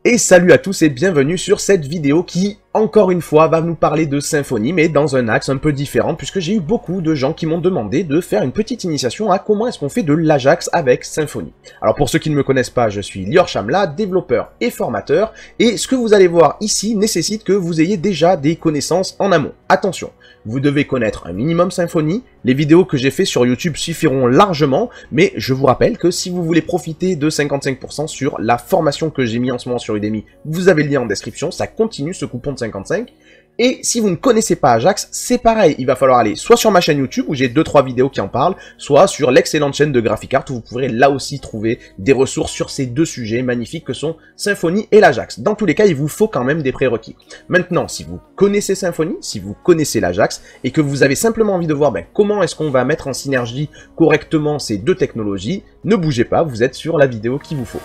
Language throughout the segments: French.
Et salut à tous et bienvenue sur cette vidéo qui, encore une fois, va nous parler de Symfony, mais dans un axe un peu différent, puisque j'ai eu beaucoup de gens qui m'ont demandé de faire une petite initiation à comment est-ce qu'on fait de l'Ajax avec Symfony. Alors pour ceux qui ne me connaissent pas, je suis Lior Chamla, développeur et formateur, et ce que vous allez voir ici nécessite que vous ayez déjà des connaissances en amont. Attention, vous devez connaître un minimum Symfony, les vidéos que j'ai fait sur YouTube suffiront largement, mais je vous rappelle que si vous voulez profiter de 55% sur la formation que j'ai mis en ce moment sur Udemy, vous avez le lien en description, ça continue ce coupon de 55. Et si vous ne connaissez pas Ajax, c'est pareil, il va falloir aller soit sur ma chaîne YouTube où j'ai 2-3 vidéos qui en parlent, soit sur l'excellente chaîne de GraphicsArt où vous pourrez là aussi trouver des ressources sur ces deux sujets magnifiques que sont Symfony et l'Ajax. Dans tous les cas, il vous faut quand même des prérequis. Maintenant, si vous connaissez Symfony, si vous connaissez l'Ajax et que vous avez simplement envie de voir comment est-ce qu'on va mettre en synergie correctement ces deux technologies, ne bougez pas, vous êtes sur la vidéo qu'il vous faut.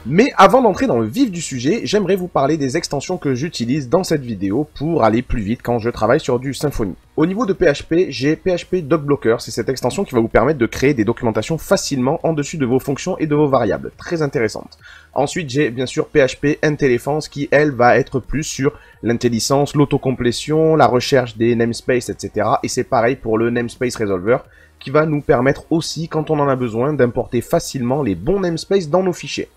Mais avant d'entrer dans le vif du sujet, j'aimerais vous parler des extensions que j'utilise dans cette vidéo pour aller plus vite quand je travaille sur du Symfony. Au niveau de PHP, j'ai PHP DocBlocker, c'est cette extension qui va vous permettre de créer des documentations facilement en dessus de vos fonctions et de vos variables, très intéressante. Ensuite, j'ai bien sûr PHP IntelliFance qui, elle, va être plus sur l'intelligence, l'autocomplétion, la recherche des namespaces, etc. Et c'est pareil pour le Namespace Resolver, qui va nous permettre aussi, quand on en a besoin, d'importer facilement les bons namespaces dans nos fichiers.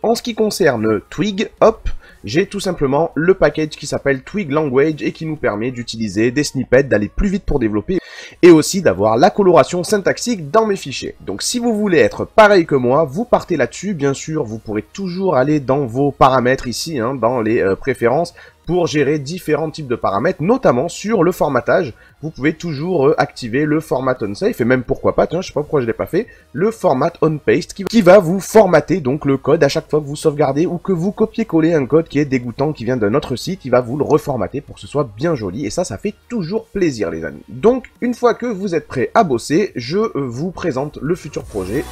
En ce qui concerne Twig, hop, j'ai tout simplement le package qui s'appelle Twig Language et qui nous permet d'utiliser des snippets, d'aller plus vite pour développer et aussi d'avoir la coloration syntaxique dans mes fichiers. Donc si vous voulez être pareil que moi, vous partez là-dessus. Bien sûr, vous pourrez toujours aller dans vos paramètres ici, dans les préférences, pour gérer différents types de paramètres, notamment sur le formatage. Vous pouvez toujours activer le format onSafe, et même pourquoi pas, tiens, je sais pas pourquoi je l'ai pas fait, le format onPaste qui va vous formater donc le code à chaque fois que vous sauvegardez ou que vous copiez-collez un code qui est dégoûtant, qui vient d'un autre site, il va vous le reformater pour que ce soit bien joli, et ça fait toujours plaisir les amis. Donc, une fois que vous êtes prêts à bosser, je vous présente le futur projet.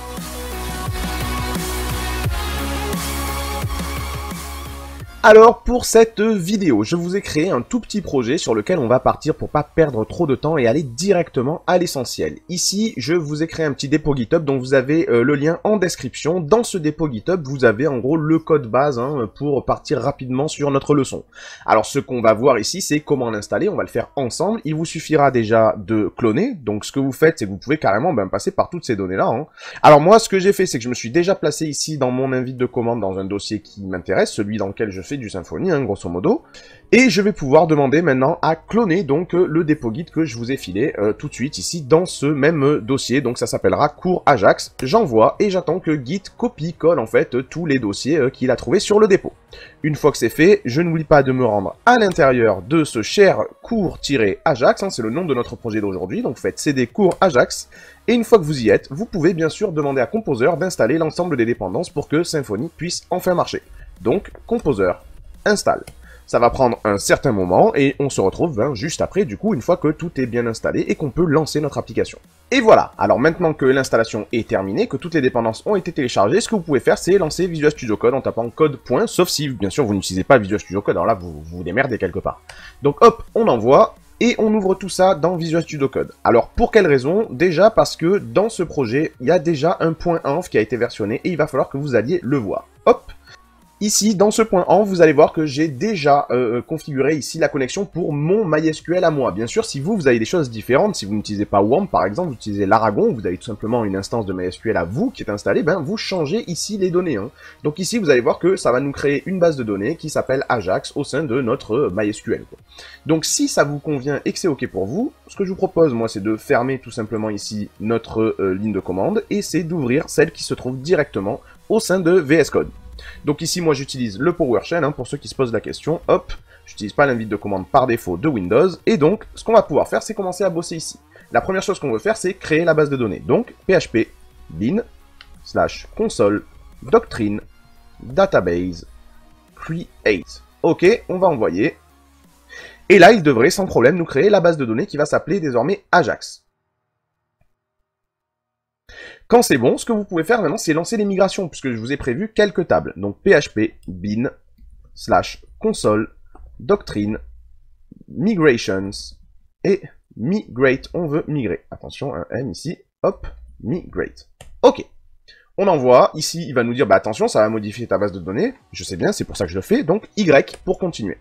Alors pour cette vidéo, je vous ai créé un tout petit projet sur lequel on va partir pour pas perdre trop de temps et aller directement à l'essentiel. Ici, je vous ai créé un petit dépôt GitHub dont vous avez le lien en description. Dans ce dépôt GitHub, vous avez en gros le code base pour partir rapidement sur notre leçon. Alors ce qu'on va voir ici, c'est comment l'installer, on va le faire ensemble. Il vous suffira déjà de cloner, donc ce que vous faites, c'est que vous pouvez carrément passer par toutes ces données-là. Alors moi, ce que j'ai fait, c'est que je me suis déjà placé ici dans mon invite de commande dans un dossier qui m'intéresse, celui dans lequel je fais du Symfony, grosso modo, et je vais pouvoir demander maintenant à cloner donc le dépôt Git que je vous ai filé tout de suite ici dans ce même dossier, donc ça s'appellera cours Ajax. J'envoie et j'attends que Git copie-colle en fait tous les dossiers qu'il a trouvés sur le dépôt. Une fois que c'est fait, je n'oublie pas de me rendre à l'intérieur de ce cher cours-Ajax, c'est le nom de notre projet d'aujourd'hui, donc faites cd cours Ajax, et une fois que vous y êtes, vous pouvez bien sûr demander à Composer d'installer l'ensemble des dépendances pour que Symfony puisse enfin marcher. Donc, Composer installe. Ça va prendre un certain moment et on se retrouve juste après, du coup, une fois que tout est bien installé et qu'on peut lancer notre application. Et voilà, alors maintenant que l'installation est terminée, que toutes les dépendances ont été téléchargées, ce que vous pouvez faire, c'est lancer Visual Studio Code en tapant code. Sauf si, bien sûr, vous n'utilisez pas Visual Studio Code, alors là, vous vous démerdez quelque part. Donc hop, on envoie, et on ouvre tout ça dans Visual Studio Code. Alors, pour quelle raison? Déjà parce que dans ce projet, il y a déjà un .env qui a été versionné, et il va falloir que vous alliez le voir. Hop! Ici, dans ce .env, vous allez voir que j'ai déjà configuré ici la connexion pour mon MySQL à moi. Bien sûr, si vous avez des choses différentes, si vous n'utilisez pas WAMP par exemple, vous utilisez l'Aragon, vous avez tout simplement une instance de MySQL à vous qui est installée, vous changez ici les données. Donc ici, vous allez voir que ça va nous créer une base de données qui s'appelle Ajax au sein de notre MySQL. Donc si ça vous convient et que c'est OK pour vous, ce que je vous propose, moi, c'est de fermer tout simplement ici notre ligne de commande et c'est d'ouvrir celle qui se trouve directement au sein de VS Code. Donc ici, moi, j'utilise le PowerShell, pour ceux qui se posent la question, hop, j'utilise pas l'invite de commande par défaut de Windows, et donc, ce qu'on va pouvoir faire, c'est commencer à bosser ici. La première chose qu'on veut faire, c'est créer la base de données. Donc, php bin /console doctrine database create. Ok, on va envoyer. Et là, il devrait sans problème nous créer la base de données qui va s'appeler désormais Ajax. Quand c'est bon, ce que vous pouvez faire maintenant, c'est lancer les migrations, puisque je vous ai prévu quelques tables. Donc php bin /console doctrine migrations et migrate. On veut migrer. Attention, un M ici. hop, migrate. Ok. On envoie, ici il va nous dire, bah attention, ça va modifier ta base de données, je sais bien, c'est pour ça que je le fais, donc Y pour continuer.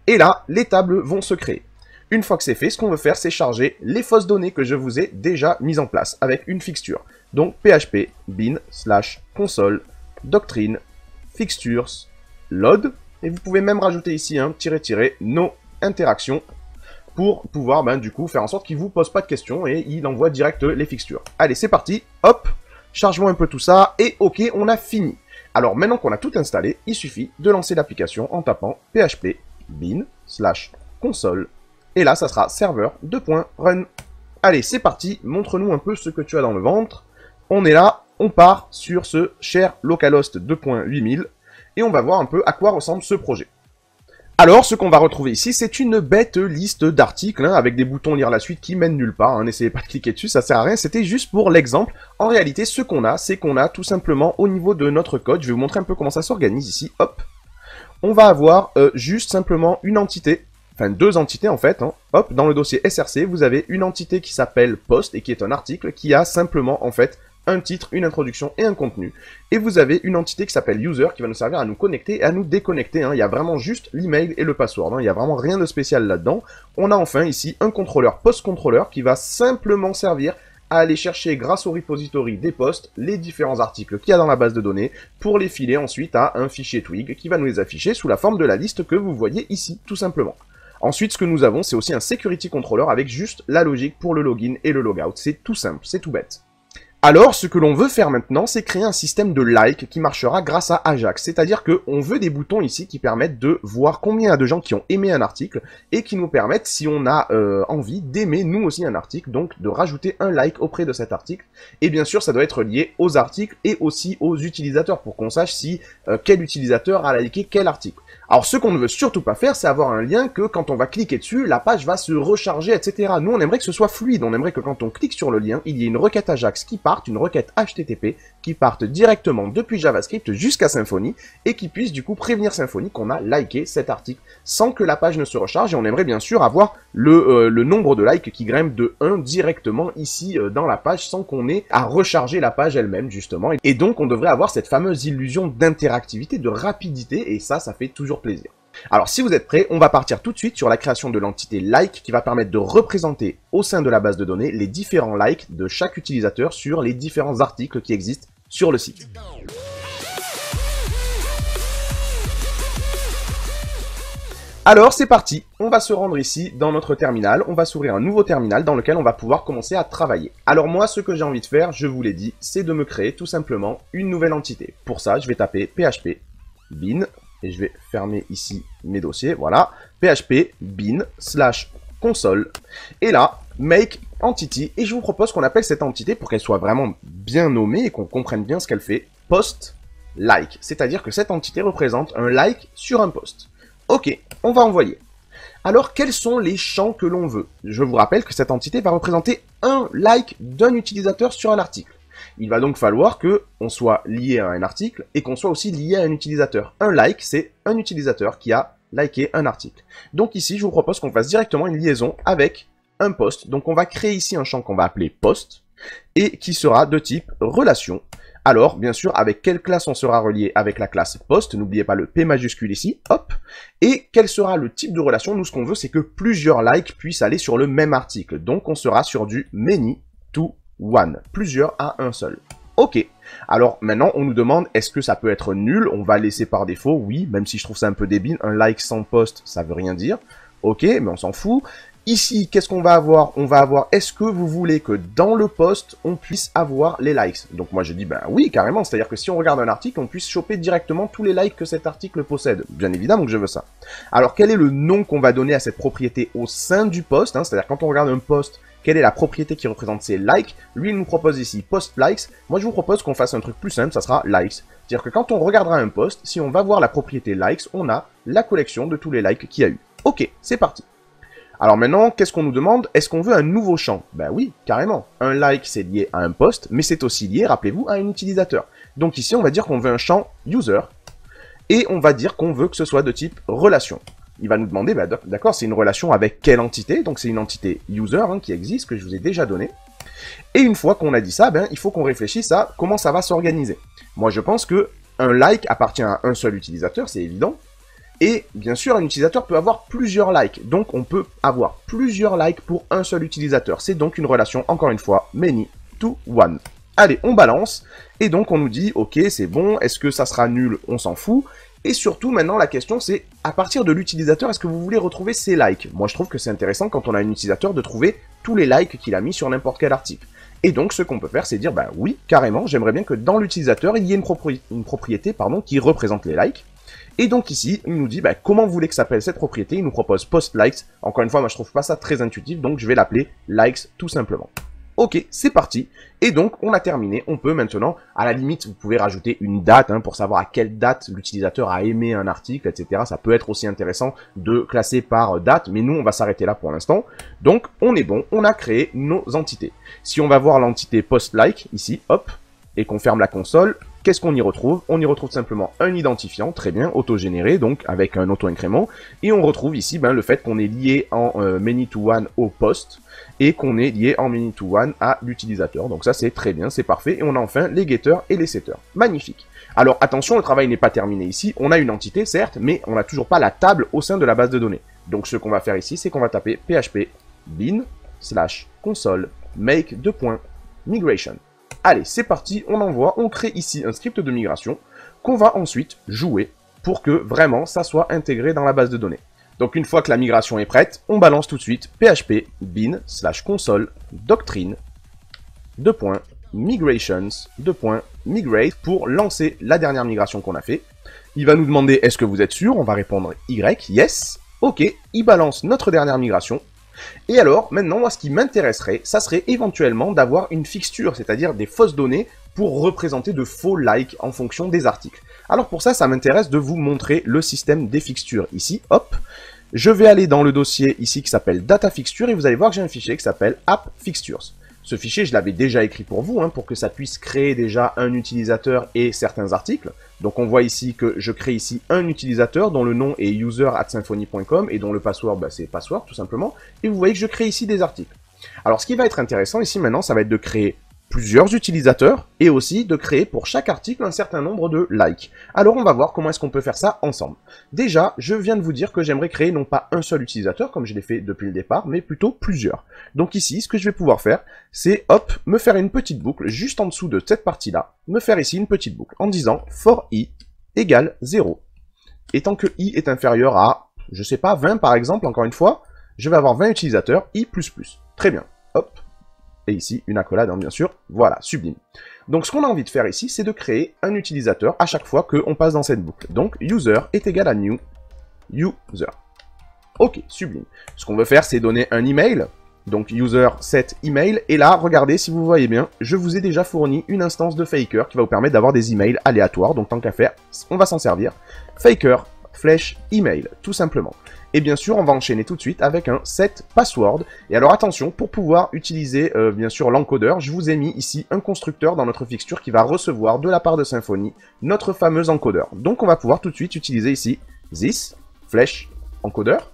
Et là, les tables vont se créer. Une fois que c'est fait, ce qu'on veut faire, c'est charger les fausses données que je vous ai déjà mises en place, avec une fixture. Donc php bin / console doctrine fixtures load, et vous pouvez même rajouter ici un tiré no interaction, pour pouvoir du coup faire en sorte qu'il ne vous pose pas de questions, et il envoie direct les fixtures. Allez, c'est parti, hop. Chargeons un peu tout ça, et ok, on a fini. Alors maintenant qu'on a tout installé, il suffit de lancer l'application en tapant php bin / console, et là ça sera serveur .run. Allez, c'est parti, montre-nous un peu ce que tu as dans le ventre. On est là, on part sur ce cher localhost 2.8000, et on va voir un peu à quoi ressemble ce projet. Alors, ce qu'on va retrouver ici, c'est une bête liste d'articles, avec des boutons lire la suite qui mènent nulle part, n'essayez pas de cliquer dessus, ça sert à rien, c'était juste pour l'exemple. En réalité, ce qu'on a, c'est qu'on a tout simplement, au niveau de notre code, je vais vous montrer un peu comment ça s'organise ici, hop. On va avoir juste simplement une entité, enfin deux entités en fait, hop, dans le dossier SRC, vous avez une entité qui s'appelle post, et qui est un article, qui a simplement, en fait, un titre, une introduction et un contenu. Et vous avez une entité qui s'appelle user qui va nous servir à nous connecter et à nous déconnecter. Il y a vraiment juste l'email et le password. Il n'y a vraiment rien de spécial là-dedans. On a enfin ici un contrôleur post-contrôleur qui va simplement servir à aller chercher grâce au repository des posts les différents articles qu'il y a dans la base de données pour les filer ensuite à un fichier Twig qui va nous les afficher sous la forme de la liste que vous voyez ici tout simplement. Ensuite, ce que nous avons, c'est aussi un security controller avec juste la logique pour le login et le logout. C'est tout simple, c'est tout bête. Alors, ce que l'on veut faire maintenant, c'est créer un système de like qui marchera grâce à Ajax. C'est-à-dire qu'on veut des boutons ici qui permettent de voir combien il y a de gens qui ont aimé un article et qui nous permettent, si on a envie, d'aimer nous aussi un article, donc de rajouter un like auprès de cet article. Et bien sûr, ça doit être lié aux articles et aussi aux utilisateurs pour qu'on sache si quel utilisateur a liké quel article. Alors, ce qu'on ne veut surtout pas faire, c'est avoir un lien que quand on va cliquer dessus, la page va se recharger, etc. Nous, on aimerait que ce soit fluide. On aimerait que quand on clique sur le lien, il y ait une requête Ajax qui parte, une requête HTTP qui parte directement depuis JavaScript jusqu'à Symfony et qui puisse du coup prévenir Symfony qu'on a liké cet article sans que la page ne se recharge. Et on aimerait bien sûr avoir le nombre de likes qui grimpe de 1 directement ici dans la page sans qu'on ait à recharger la page elle-même justement. Et donc, on devrait avoir cette fameuse illusion d'interactivité, de rapidité, et ça fait toujours plaisir. Alors, si vous êtes prêts, on va partir tout de suite sur la création de l'entité like qui va permettre de représenter au sein de la base de données les différents likes de chaque utilisateur sur les différents articles qui existent sur le site. Alors, c'est parti, on va se rendre ici dans notre terminal, on va s'ouvrir un nouveau terminal dans lequel on va pouvoir commencer à travailler. Alors moi, ce que j'ai envie de faire, je vous l'ai dit, c'est de me créer tout simplement une nouvelle entité. Pour ça, je vais taper php bin, et je vais fermer ici mes dossiers, voilà, php bin / console, et là, make entity, et je vous propose qu'on appelle cette entité, pour qu'elle soit vraiment bien nommée et qu'on comprenne bien ce qu'elle fait, post like, c'est-à-dire que cette entité représente un like sur un post. Ok, on va envoyer. Alors, quels sont les champs que l'on veut? Je vous rappelle que cette entité va représenter un like d'un utilisateur sur un article. Il va donc falloir qu'on soit lié à un article et qu'on soit aussi lié à un utilisateur. Un like, c'est un utilisateur qui a liké un article. Donc ici, je vous propose qu'on fasse directement une liaison avec un post. Donc on va créer ici un champ qu'on va appeler post et qui sera de type relation. Alors, bien sûr, avec quelle classe on sera relié? Avec la classe post, n'oubliez pas le P majuscule ici, hop. Et quel sera le type de relation? Nous, ce qu'on veut, c'est que plusieurs likes puissent aller sur le même article. Donc, on sera sur du many to one, plusieurs à un seul. Ok, alors maintenant, on nous demande, est-ce que ça peut être nul? On va laisser par défaut, oui, même si je trouve ça un peu débile. Un like sans post, ça veut rien dire. Ok, mais on s'en fout. Ici, qu'est-ce qu'on va avoir? On va avoir, est-ce que vous voulez que dans le post, on puisse avoir les likes? Donc moi je dis, ben oui, carrément, c'est-à-dire que si on regarde un article, on puisse choper directement tous les likes que cet article possède. Bien évidemment que je veux ça. Alors quel est le nom qu'on va donner à cette propriété au sein du post, c'est-à-dire quand on regarde un post, quelle est la propriété qui représente ces likes? Lui, il nous propose ici post likes. Moi, je vous propose qu'on fasse un truc plus simple, ça sera likes. C'est-à-dire que quand on regardera un post, si on va voir la propriété likes, on a la collection de tous les likes qu'il y a eu. Ok, c'est parti. Alors maintenant, qu'est-ce qu'on nous demande? Est-ce qu'on veut un nouveau champ? Ben oui, carrément. Un like, c'est lié à un post, mais c'est aussi lié, rappelez-vous, à un utilisateur. Donc ici, on va dire qu'on veut un champ user, et on va dire qu'on veut que ce soit de type relation. Il va nous demander, bah, d'accord, c'est une relation avec quelle entité? Donc c'est une entité user qui existe, que je vous ai déjà donné. Et une fois qu'on a dit ça, il faut qu'on réfléchisse à comment ça va s'organiser. Moi, je pense que un like appartient à un seul utilisateur, c'est évident. Et bien sûr, un utilisateur peut avoir plusieurs likes. Donc, on peut avoir plusieurs likes pour un seul utilisateur. C'est donc une relation, encore une fois, many to one. Allez, on balance. Et donc, on nous dit, ok, c'est bon. Est-ce que ça sera nul? On s'en fout. Et surtout, maintenant, la question, c'est, à partir de l'utilisateur, est-ce que vous voulez retrouver ses likes? Moi, je trouve que c'est intéressant, quand on a un utilisateur, de trouver tous les likes qu'il a mis sur n'importe quel article. Et donc, ce qu'on peut faire, c'est dire, oui, carrément, j'aimerais bien que dans l'utilisateur, il y ait une propriété qui représente les likes. Et donc ici, il nous dit comment vous voulez que s'appelle cette propriété. Il nous propose post likes. Encore une fois, moi je trouve pas ça très intuitif, donc je vais l'appeler likes tout simplement. Ok, c'est parti. Et donc, on a terminé. On peut maintenant, à la limite, vous pouvez rajouter une date pour savoir à quelle date l'utilisateur a aimé un article, etc. Ça peut être aussi intéressant de classer par date, mais nous, on va s'arrêter là pour l'instant. Donc, on est bon. On a créé nos entités. Si on va voir l'entité post like, ici, hop, et qu'on ferme la console, qu'est-ce qu'on y retrouve? On y retrouve simplement un identifiant, très bien, autogénéré, donc avec un auto-incrément, et on retrouve ici le fait qu'on est lié en many-to-one au post, et qu'on est lié en many-to-one à l'utilisateur. Donc ça c'est très bien, c'est parfait, et on a enfin les getters et les setters. Magnifique. Alors attention, le travail n'est pas terminé ici, on a une entité certes, mais on n'a toujours pas la table au sein de la base de données. Donc ce qu'on va faire ici, c'est qu'on va taper php bin/console make2.migration. Allez, c'est parti, on envoie, on crée ici un script de migration qu'on va ensuite jouer pour que vraiment ça soit intégré dans la base de données. Donc une fois que la migration est prête, on balance tout de suite php bin/console doctrine migrations pour lancer la dernière migration qu'on a fait. Il va nous demander est-ce que vous êtes sûr, on va répondre Y, yes, ok, il balance notre dernière migration. Et alors, maintenant, moi, ce qui m'intéresserait, ça serait éventuellement d'avoir une fixture, c'est-à-dire des fausses données pour représenter de faux likes en fonction des articles. Alors pour ça, ça m'intéresse de vous montrer le système des fixtures. Ici, hop, je vais aller dans le dossier ici qui s'appelle Data Fixture et vous allez voir que j'ai un fichier qui s'appelle App Fixtures. Ce fichier, je l'avais déjà écrit pour vous, pour que ça puisse créer déjà un utilisateur et certains articles. Donc on voit ici que je crée ici un utilisateur dont le nom est user@symfony.com et dont le password, c'est password tout simplement. Et vous voyez que je crée ici des articles. Alors ce qui va être intéressant ici maintenant, ça va être de créer plusieurs utilisateurs et aussi de créer pour chaque article un certain nombre de likes. Alors on va voir comment est-ce qu'on peut faire ça ensemble. Déjà, je viens de vous dire que j'aimerais créer non pas un seul utilisateur comme je l'ai fait depuis le départ, mais plutôt plusieurs. Donc ici, ce que je vais pouvoir faire, c'est hop, me faire une petite boucle juste en dessous de cette partie-là, me faire ici une petite boucle en disant for i égale 0. Et tant que i est inférieur à, je sais pas, 20 par exemple, encore une fois, je vais avoir 20 utilisateurs, i++. Très bien, hop. Et ici, une accolade, bien sûr. Voilà, sublime. Donc, ce qu'on a envie de faire ici, c'est de créer un utilisateur à chaque fois qu'on passe dans cette boucle. Donc, user est égal à new user. Ok, sublime. Ce qu'on veut faire, c'est donner un email. Donc, user set email. Et là, regardez, si vous voyez bien, je vous ai déjà fourni une instance de faker qui va vous permettre d'avoir des emails aléatoires. Donc, tant qu'à faire, on va s'en servir. Faker, flèche, email, tout simplement. Et bien sûr, on va enchaîner tout de suite avec un set password. Et alors attention, pour pouvoir utiliser bien sûr l'encodeur, je vous ai mis ici un constructeur dans notre fixture qui va recevoir de la part de Symfony notre fameux encodeur. Donc on va pouvoir tout de suite utiliser ici this flèche encodeur.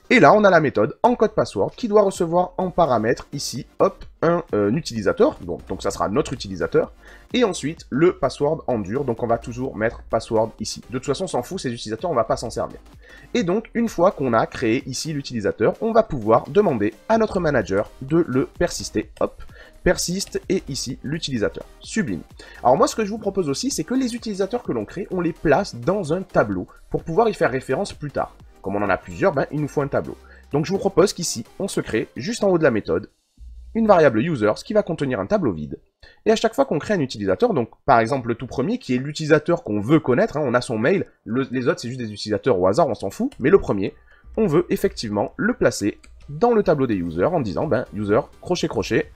Et là, on a la méthode encode_password qui doit recevoir en paramètre ici, hop, un utilisateur. Donc ça sera notre utilisateur. Et ensuite, le password en dur. Donc on va toujours mettre password ici. De toute façon, on s'en fout, ces utilisateurs, on va pas s'en servir. Et donc, une fois qu'on a créé ici l'utilisateur, on va pouvoir demander à notre manager de le persister. Hop, persiste et ici l'utilisateur. Sublime. Alors moi, ce que je vous propose aussi, c'est que les utilisateurs que l'on crée, on les place dans un tableau pour pouvoir y faire référence plus tard. Comme on en a plusieurs, il nous faut un tableau. Donc je vous propose qu'ici, on se crée, juste en haut de la méthode, une variable users qui va contenir un tableau vide. Et à chaque fois qu'on crée un utilisateur, donc par exemple le tout premier qui est l'utilisateur qu'on veut connaître, on a son mail, les autres c'est juste des utilisateurs au hasard, on s'en fout, mais le premier, on veut effectivement le placer dans le tableau des users en disant user crochet crochet.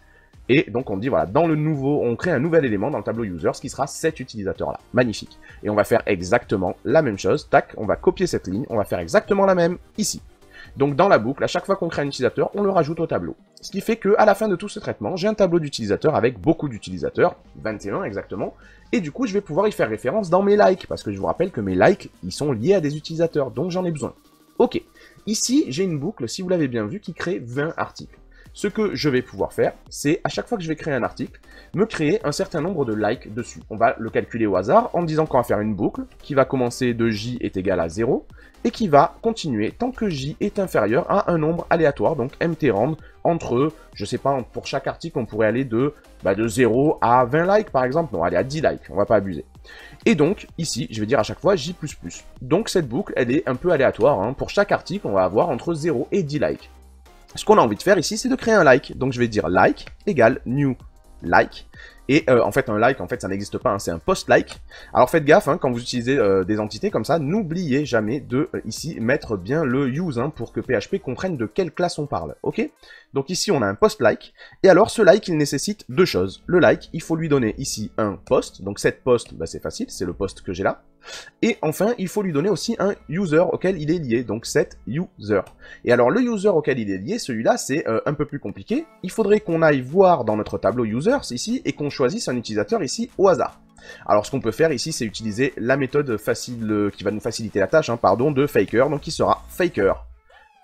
Et donc on dit voilà, dans le nouveau, on crée un nouvel élément dans le tableau users qui sera cet utilisateur-là. Magnifique. Et on va faire exactement la même chose. Tac, on va copier cette ligne, on va faire exactement la même ici. Donc dans la boucle, à chaque fois qu'on crée un utilisateur, on le rajoute au tableau. Ce qui fait qu'à la fin de tout ce traitement, j'ai un tableau d'utilisateurs avec beaucoup d'utilisateurs, 21 exactement, et du coup je vais pouvoir y faire référence dans mes likes, parce que je vous rappelle que mes likes, ils sont liés à des utilisateurs, donc j'en ai besoin. Ok, ici j'ai une boucle, si vous l'avez bien vu, qui crée 20 articles. Ce que je vais pouvoir faire, c'est à chaque fois que je vais créer un article, me créer un certain nombre de likes dessus. On va le calculer au hasard en disant qu'on va faire une boucle qui va commencer de j est égal à 0 et qui va continuer tant que j est inférieur à un nombre aléatoire, donc mtrand, entre, je sais pas, pour chaque article, on pourrait aller de 0 à 20 likes par exemple, non, allez à 10 likes, on va pas abuser. Et donc, ici, je vais dire à chaque fois j++. Donc cette boucle, elle est un peu aléatoire, hein. Pour chaque article, on va avoir entre 0 et 10 likes. Ce qu'on a envie de faire ici, c'est de créer un like. Donc je vais dire like égale new like. Et en fait, un like, en fait, ça n'existe pas, hein, c'est un post-like. Alors faites gaffe, hein, quand vous utilisez des entités comme ça, n'oubliez jamais de, ici, mettre bien le use, hein, pour que PHP comprenne de quelle classe on parle, ok? Donc ici, on a un post-like, et alors ce like, il nécessite deux choses. Le like, il faut lui donner ici un post, donc cette post, c'est facile, c'est le post que j'ai là. Et enfin, il faut lui donner aussi un user auquel il est lié, donc set user. Et alors, le user auquel il est lié, celui-là, c'est un peu plus compliqué. Il faudrait qu'on aille voir dans notre tableau users ici, et qu'on choisisse un utilisateur ici au hasard. Alors, ce qu'on peut faire ici, c'est utiliser la méthode facile qui va nous faciliter la tâche, hein, pardon, de faker, donc qui sera faker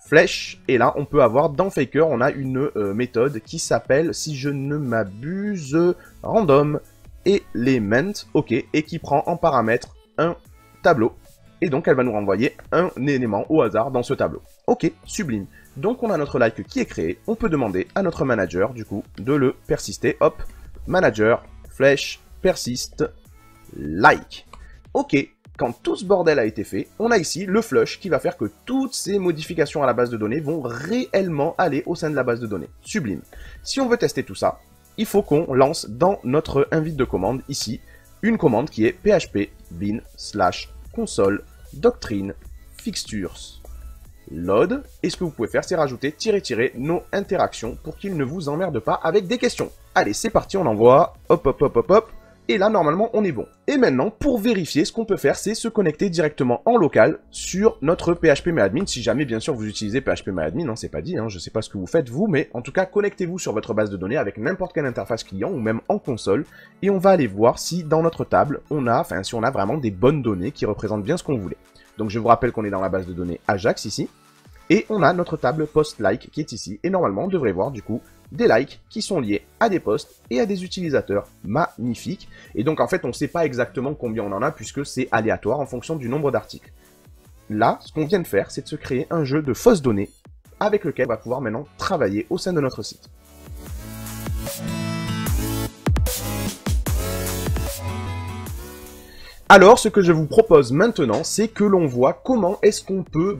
flèche, et là, on peut avoir dans faker, on a une méthode qui s'appelle, si je ne m'abuse, random element, ok, et qui prend en paramètre un tableau, et donc elle va nous renvoyer un élément au hasard dans ce tableau. Ok, sublime. Donc on a notre like qui est créé, on peut demander à notre manager, du coup, de le persister, hop, manager, flèche, persiste, like. Ok, quand tout ce bordel a été fait, on a ici le flush qui va faire que toutes ces modifications à la base de données vont réellement aller au sein de la base de données. Sublime. Si on veut tester tout ça, il faut qu'on lance dans notre invite de commande, ici, une commande qui est php bin / console doctrine fixtures load. Et ce que vous pouvez faire, c'est rajouter -- nos interactions pour qu'ils ne vous emmerdent pas avec des questions. Allez, c'est parti, on envoie. Hop, hop, hop, hop, hop. Et là, normalement, on est bon. Et maintenant, pour vérifier, ce qu'on peut faire, c'est se connecter directement en local sur notre phpMyAdmin. Si jamais, bien sûr, vous utilisez phpMyAdmin, hein, c'est pas dit, hein, je sais pas ce que vous faites, vous, mais en tout cas, connectez-vous sur votre base de données avec n'importe quelle interface client ou même en console. Et on va aller voir si dans notre table, si on a vraiment des bonnes données qui représentent bien ce qu'on voulait. Donc, je vous rappelle qu'on est dans la base de données Ajax ici. Et on a notre table post-like qui est ici. Et normalement, on devrait voir, du coup, des likes qui sont liés à des posts et à des utilisateurs. Magnifique. Et donc en fait on ne sait pas exactement combien on en a puisque c'est aléatoire en fonction du nombre d'articles. Là, ce qu'on vient de faire, c'est de se créer un jeu de fausses données avec lequel on va pouvoir maintenant travailler au sein de notre site. Alors, ce que je vous propose maintenant, c'est que l'on voit comment est-ce qu'on peut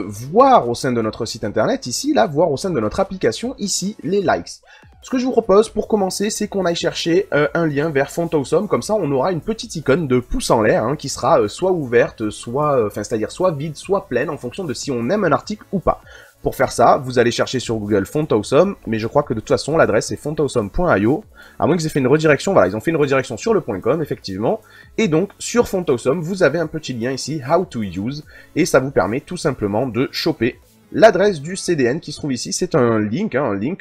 voir au sein de notre site internet, ici, là, voir au sein de notre application, ici, les likes. Ce que je vous propose, pour commencer, c'est qu'on aille chercher un lien vers FontAwesome, comme ça, on aura une petite icône de pouce en l'air, hein, qui sera soit ouverte, soit, c'est-à-dire soit vide, soit pleine, en fonction de si on aime un article ou pas. Pour faire ça, vous allez chercher sur Google FontAwesome, mais je crois que de toute façon, l'adresse est fontawesome.io. À moins qu'ils aient fait une redirection, voilà, ils ont fait une redirection sur le .com, effectivement. Et donc, sur FontAwesome, vous avez un petit lien ici, How to Use, et ça vous permet tout simplement de choper l'adresse du CDN qui se trouve ici. C'est un link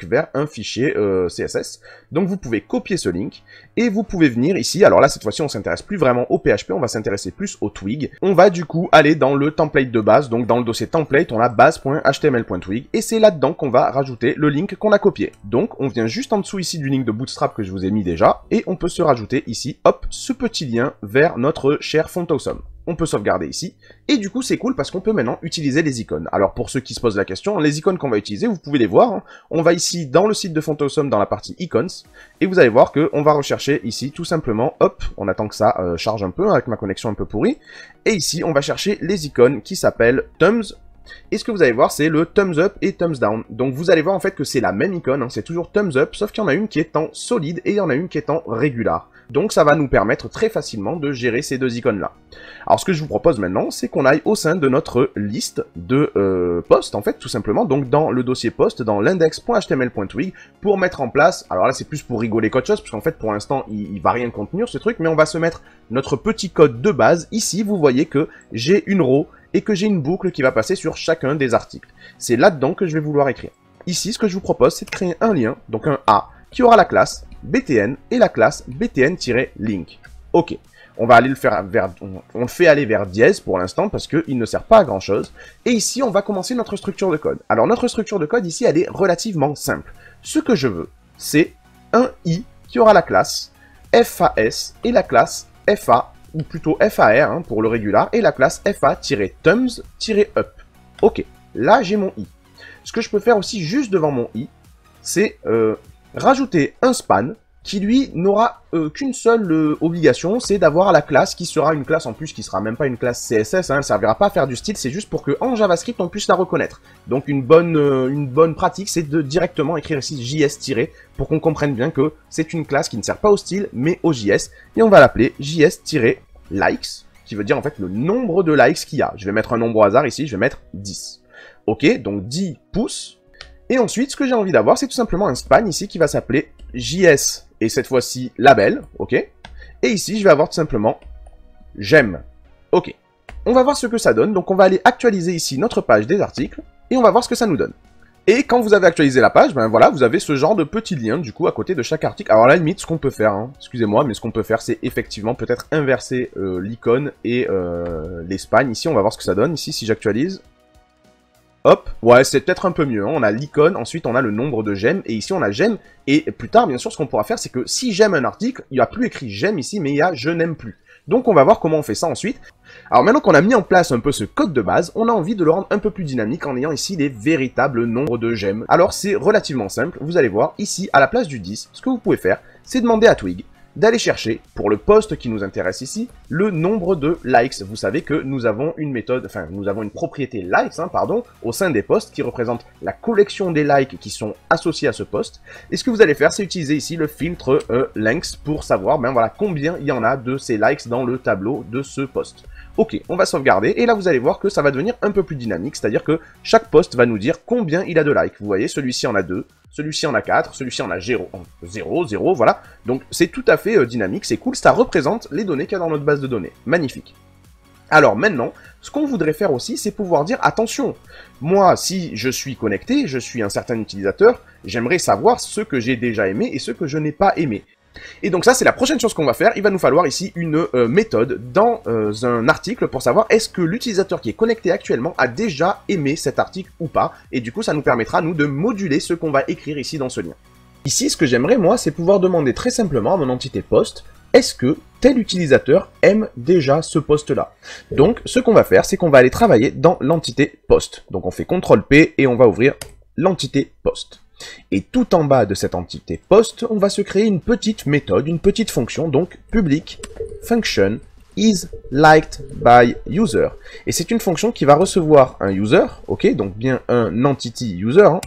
vers un fichier CSS. Donc vous pouvez copier ce link et vous pouvez venir ici. Alors là, cette fois-ci, on s'intéresse plus vraiment au PHP, on va s'intéresser plus au Twig. On va du coup aller dans le template de base. Donc dans le dossier template, on a base.html.twig et c'est là-dedans qu'on va rajouter le link qu'on a copié. Donc on vient juste en dessous ici du link de Bootstrap que je vous ai mis déjà et on peut se rajouter ici, hop, ce petit lien vers notre cher FontAwesome. On peut sauvegarder ici, et du coup c'est cool parce qu'on peut maintenant utiliser les icônes. Alors pour ceux qui se posent la question, les icônes qu'on va utiliser, vous pouvez les voir, hein. On va ici dans le site de FontAwesome dans la partie icons, et vous allez voir qu'on va rechercher ici tout simplement, hop, on attend que ça charge un peu, avec ma connexion un peu pourrie, et ici on va chercher les icônes qui s'appellent thumbs. Et ce que vous allez voir, c'est le thumbs up et thumbs down. Donc vous allez voir en fait que c'est la même icône, hein, c'est toujours thumbs up, sauf qu'il y en a une qui est en solide et il y en a une qui est en régular. Donc ça va nous permettre très facilement de gérer ces deux icônes-là. Alors ce que je vous propose maintenant, c'est qu'on aille au sein de notre liste de posts, en fait, tout simplement, donc dans le dossier post, dans l'index.html.twig, pour mettre en place, alors là c'est plus pour rigoler qu'autre chose, parce qu'en fait pour l'instant il va rien contenir ce truc, mais on va se mettre notre petit code de base. Ici vous voyez que j'ai une row et que j'ai une boucle qui va passer sur chacun des articles. C'est là-dedans que je vais vouloir écrire. Ici ce que je vous propose, c'est de créer un lien, donc un A, qui aura la classe btn et la classe btn-link. Ok, on va aller le faire on le fait aller vers dièse pour l'instant parce qu'il ne sert pas à grand chose. Et ici, on va commencer notre structure de code. Alors notre structure de code ici, elle est relativement simple. Ce que je veux, c'est un i qui aura la classe FAS et la classe FA, ou plutôt FAR hein, pour le régular, et la classe FA-thumbs-up. Ok, là j'ai mon i. Ce que je peux faire aussi juste devant mon i, c'est rajouter un span qui lui n'aura qu'une seule obligation, c'est d'avoir la classe qui sera une classe en plus qui sera même pas une classe CSS, hein, elle ne servira pas à faire du style, c'est juste pour que en JavaScript on puisse la reconnaître. Donc une bonne pratique, c'est de directement écrire ici JS- pour qu'on comprenne bien que c'est une classe qui ne sert pas au style mais au JS, et on va l'appeler JS-likes, qui veut dire en fait le nombre de likes qu'il y a. Je vais mettre un nombre au hasard ici, je vais mettre 10. Ok, donc 10 pouces. Et ensuite, ce que j'ai envie d'avoir, c'est tout simplement un span ici qui va s'appeler JS, et cette fois-ci label, ok. Et ici, je vais avoir tout simplement j'aime, ok. On va voir ce que ça donne, donc on va aller actualiser ici notre page des articles, et on va voir ce que ça nous donne. Et quand vous avez actualisé la page, ben voilà, vous avez ce genre de petits liens, du coup, à côté de chaque article. Alors à la limite, ce qu'on peut faire, hein, excusez-moi, mais ce qu'on peut faire, c'est effectivement peut-être inverser l'icône et les spans. Ici, on va voir ce que ça donne, ici, si j'actualise. Hop, ouais, c'est peut-être un peu mieux, hein. On a l'icône, ensuite on a le nombre de j'aime, et ici on a j'aime, et plus tard, bien sûr, ce qu'on pourra faire, c'est que si j'aime un article, il n'y a plus écrit j'aime ici, mais il y a je n'aime plus. Donc on va voir comment on fait ça ensuite. Alors maintenant qu'on a mis en place un peu ce code de base, on a envie de le rendre un peu plus dynamique en ayant ici les véritables nombres de j'aime. Alors c'est relativement simple, vous allez voir, ici, à la place du 10, ce que vous pouvez faire, c'est demander à Twig d'aller chercher, pour le post qui nous intéresse ici, le nombre de likes. Vous savez que nous avons une méthode, enfin, nous avons une propriété likes, hein, pardon, au sein des posts qui représente la collection des likes qui sont associés à ce post. Et ce que vous allez faire, c'est utiliser ici le filtre length pour savoir, ben voilà, combien il y en a de ces likes dans le tableau de ce post. Ok, on va sauvegarder, et là vous allez voir que ça va devenir un peu plus dynamique, c'est-à-dire que chaque post va nous dire combien il a de likes. Vous voyez, celui-ci en a 2, celui-ci en a 4, celui-ci en a 0, 0, voilà. Donc c'est tout à fait dynamique, c'est cool, ça représente les données qu'il y a dans notre base de données. Magnifique. Alors maintenant, ce qu'on voudrait faire aussi, c'est pouvoir dire, attention, moi, si je suis connecté, je suis un certain utilisateur, j'aimerais savoir ce que j'ai déjà aimé et ce que je n'ai pas aimé. Et donc ça, c'est la prochaine chose qu'on va faire. Il va nous falloir ici une méthode dans un article pour savoir est-ce que l'utilisateur qui est connecté actuellement a déjà aimé cet article ou pas. Et du coup, ça nous permettra, nous, de moduler ce qu'on va écrire ici dans ce lien. Ici, ce que j'aimerais, moi, c'est pouvoir demander très simplement à mon entité post, est-ce que tel utilisateur aime déjà ce post-là? Donc, ce qu'on va faire, c'est qu'on va aller travailler dans l'entité post. Donc, on fait CTRL-P et on va ouvrir l'entité post. Et tout en bas de cette entité post, on va se créer une petite méthode, une petite fonction, donc public function is liked by user. Et c'est une fonction qui va recevoir un user, ok, donc bien un entity user. Hein.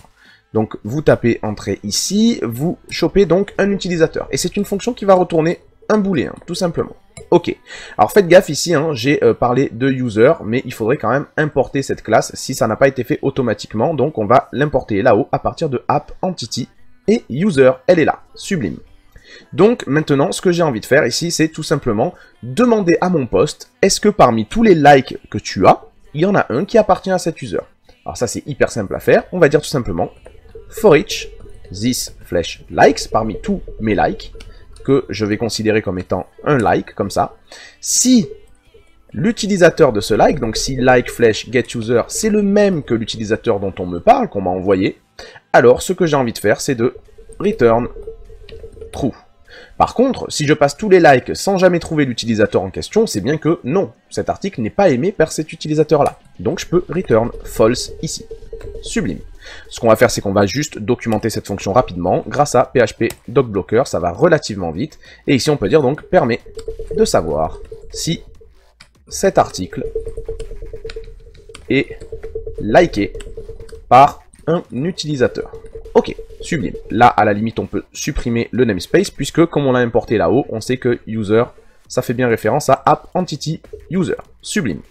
Donc vous tapez entrée ici, vous chopez donc un utilisateur. Et c'est une fonction qui va retourner un booléen, tout simplement. Ok, alors faites gaffe ici, hein, j'ai parlé de user, mais il faudrait quand même importer cette classe si ça n'a pas été fait automatiquement, donc on va l'importer là-haut à partir de app entity, et user, elle est là, sublime. Donc maintenant, ce que j'ai envie de faire ici, c'est tout simplement demander à mon post, est-ce que parmi tous les likes que tu as, il y en a un qui appartient à cet user? Alors ça c'est hyper simple à faire, on va dire tout simplement, for each this flash likes, parmi tous mes likes, que je vais considérer comme étant un like, comme ça. Si l'utilisateur de ce like, donc si like flash get user, c'est le même que l'utilisateur dont on me parle, qu'on m'a envoyé, alors ce que j'ai envie de faire, c'est de return true. Par contre, si je passe tous les likes sans jamais trouver l'utilisateur en question, c'est bien que non, cet article n'est pas aimé par cet utilisateur-là. Donc je peux return false ici. Sublime. Ce qu'on va faire, c'est qu'on va juste documenter cette fonction rapidement grâce à PHP docblocker, ça va relativement vite. Et ici, on peut dire donc permet de savoir si cet article est liké par un utilisateur. Ok, sublime. Là, à la limite, on peut supprimer le namespace puisque, comme on l'a importé là-haut, on sait que user, ça fait bien référence à app entity user. Sublime.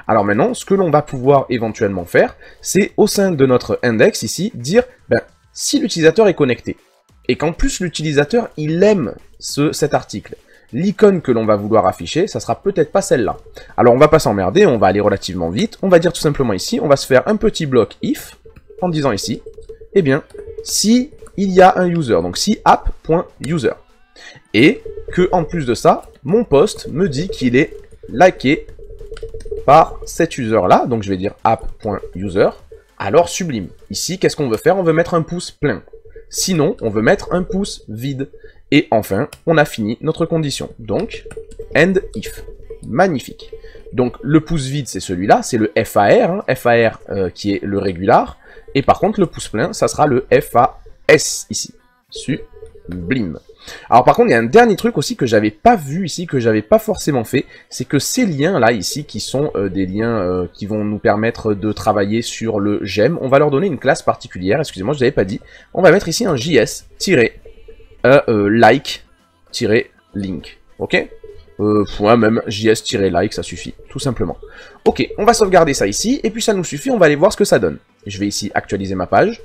Alors maintenant, ce que l'on va pouvoir éventuellement faire, c'est au sein de notre index ici, dire, ben, si l'utilisateur est connecté, et qu'en plus l'utilisateur, il aime cet article, l'icône que l'on va vouloir afficher, ça sera peut-être pas celle-là. Alors on va pas s'emmerder, on va aller relativement vite, on va dire tout simplement ici, on va se faire un petit bloc if, en disant ici, eh bien, si il y a un user, donc si app.user, et que en plus de ça, mon post me dit qu'il est liké par cet user-là, donc je vais dire app.user, alors sublime. Ici, qu'est-ce qu'on veut faire? On veut mettre un pouce plein. Sinon, on veut mettre un pouce vide. Et enfin, on a fini notre condition. Donc, end if. Magnifique. Donc, le pouce vide, c'est celui-là, c'est le FAR, hein, FAR qui est le régular. Et par contre, le pouce plein, ça sera le FAS ici. Sublime. Alors par contre, il y a un dernier truc aussi que j'avais pas vu ici, que j'avais pas forcément fait, c'est que ces liens-là ici, qui sont des liens qui vont nous permettre de travailler sur le j'aime, on va leur donner une classe particulière, excusez-moi, je ne l'avais pas dit. On va mettre ici un JS-like-link, ok même JS-like, ça suffit, tout simplement. Ok, on va sauvegarder ça ici, et puis ça nous suffit, on va aller voir ce que ça donne. Je vais ici actualiser ma page.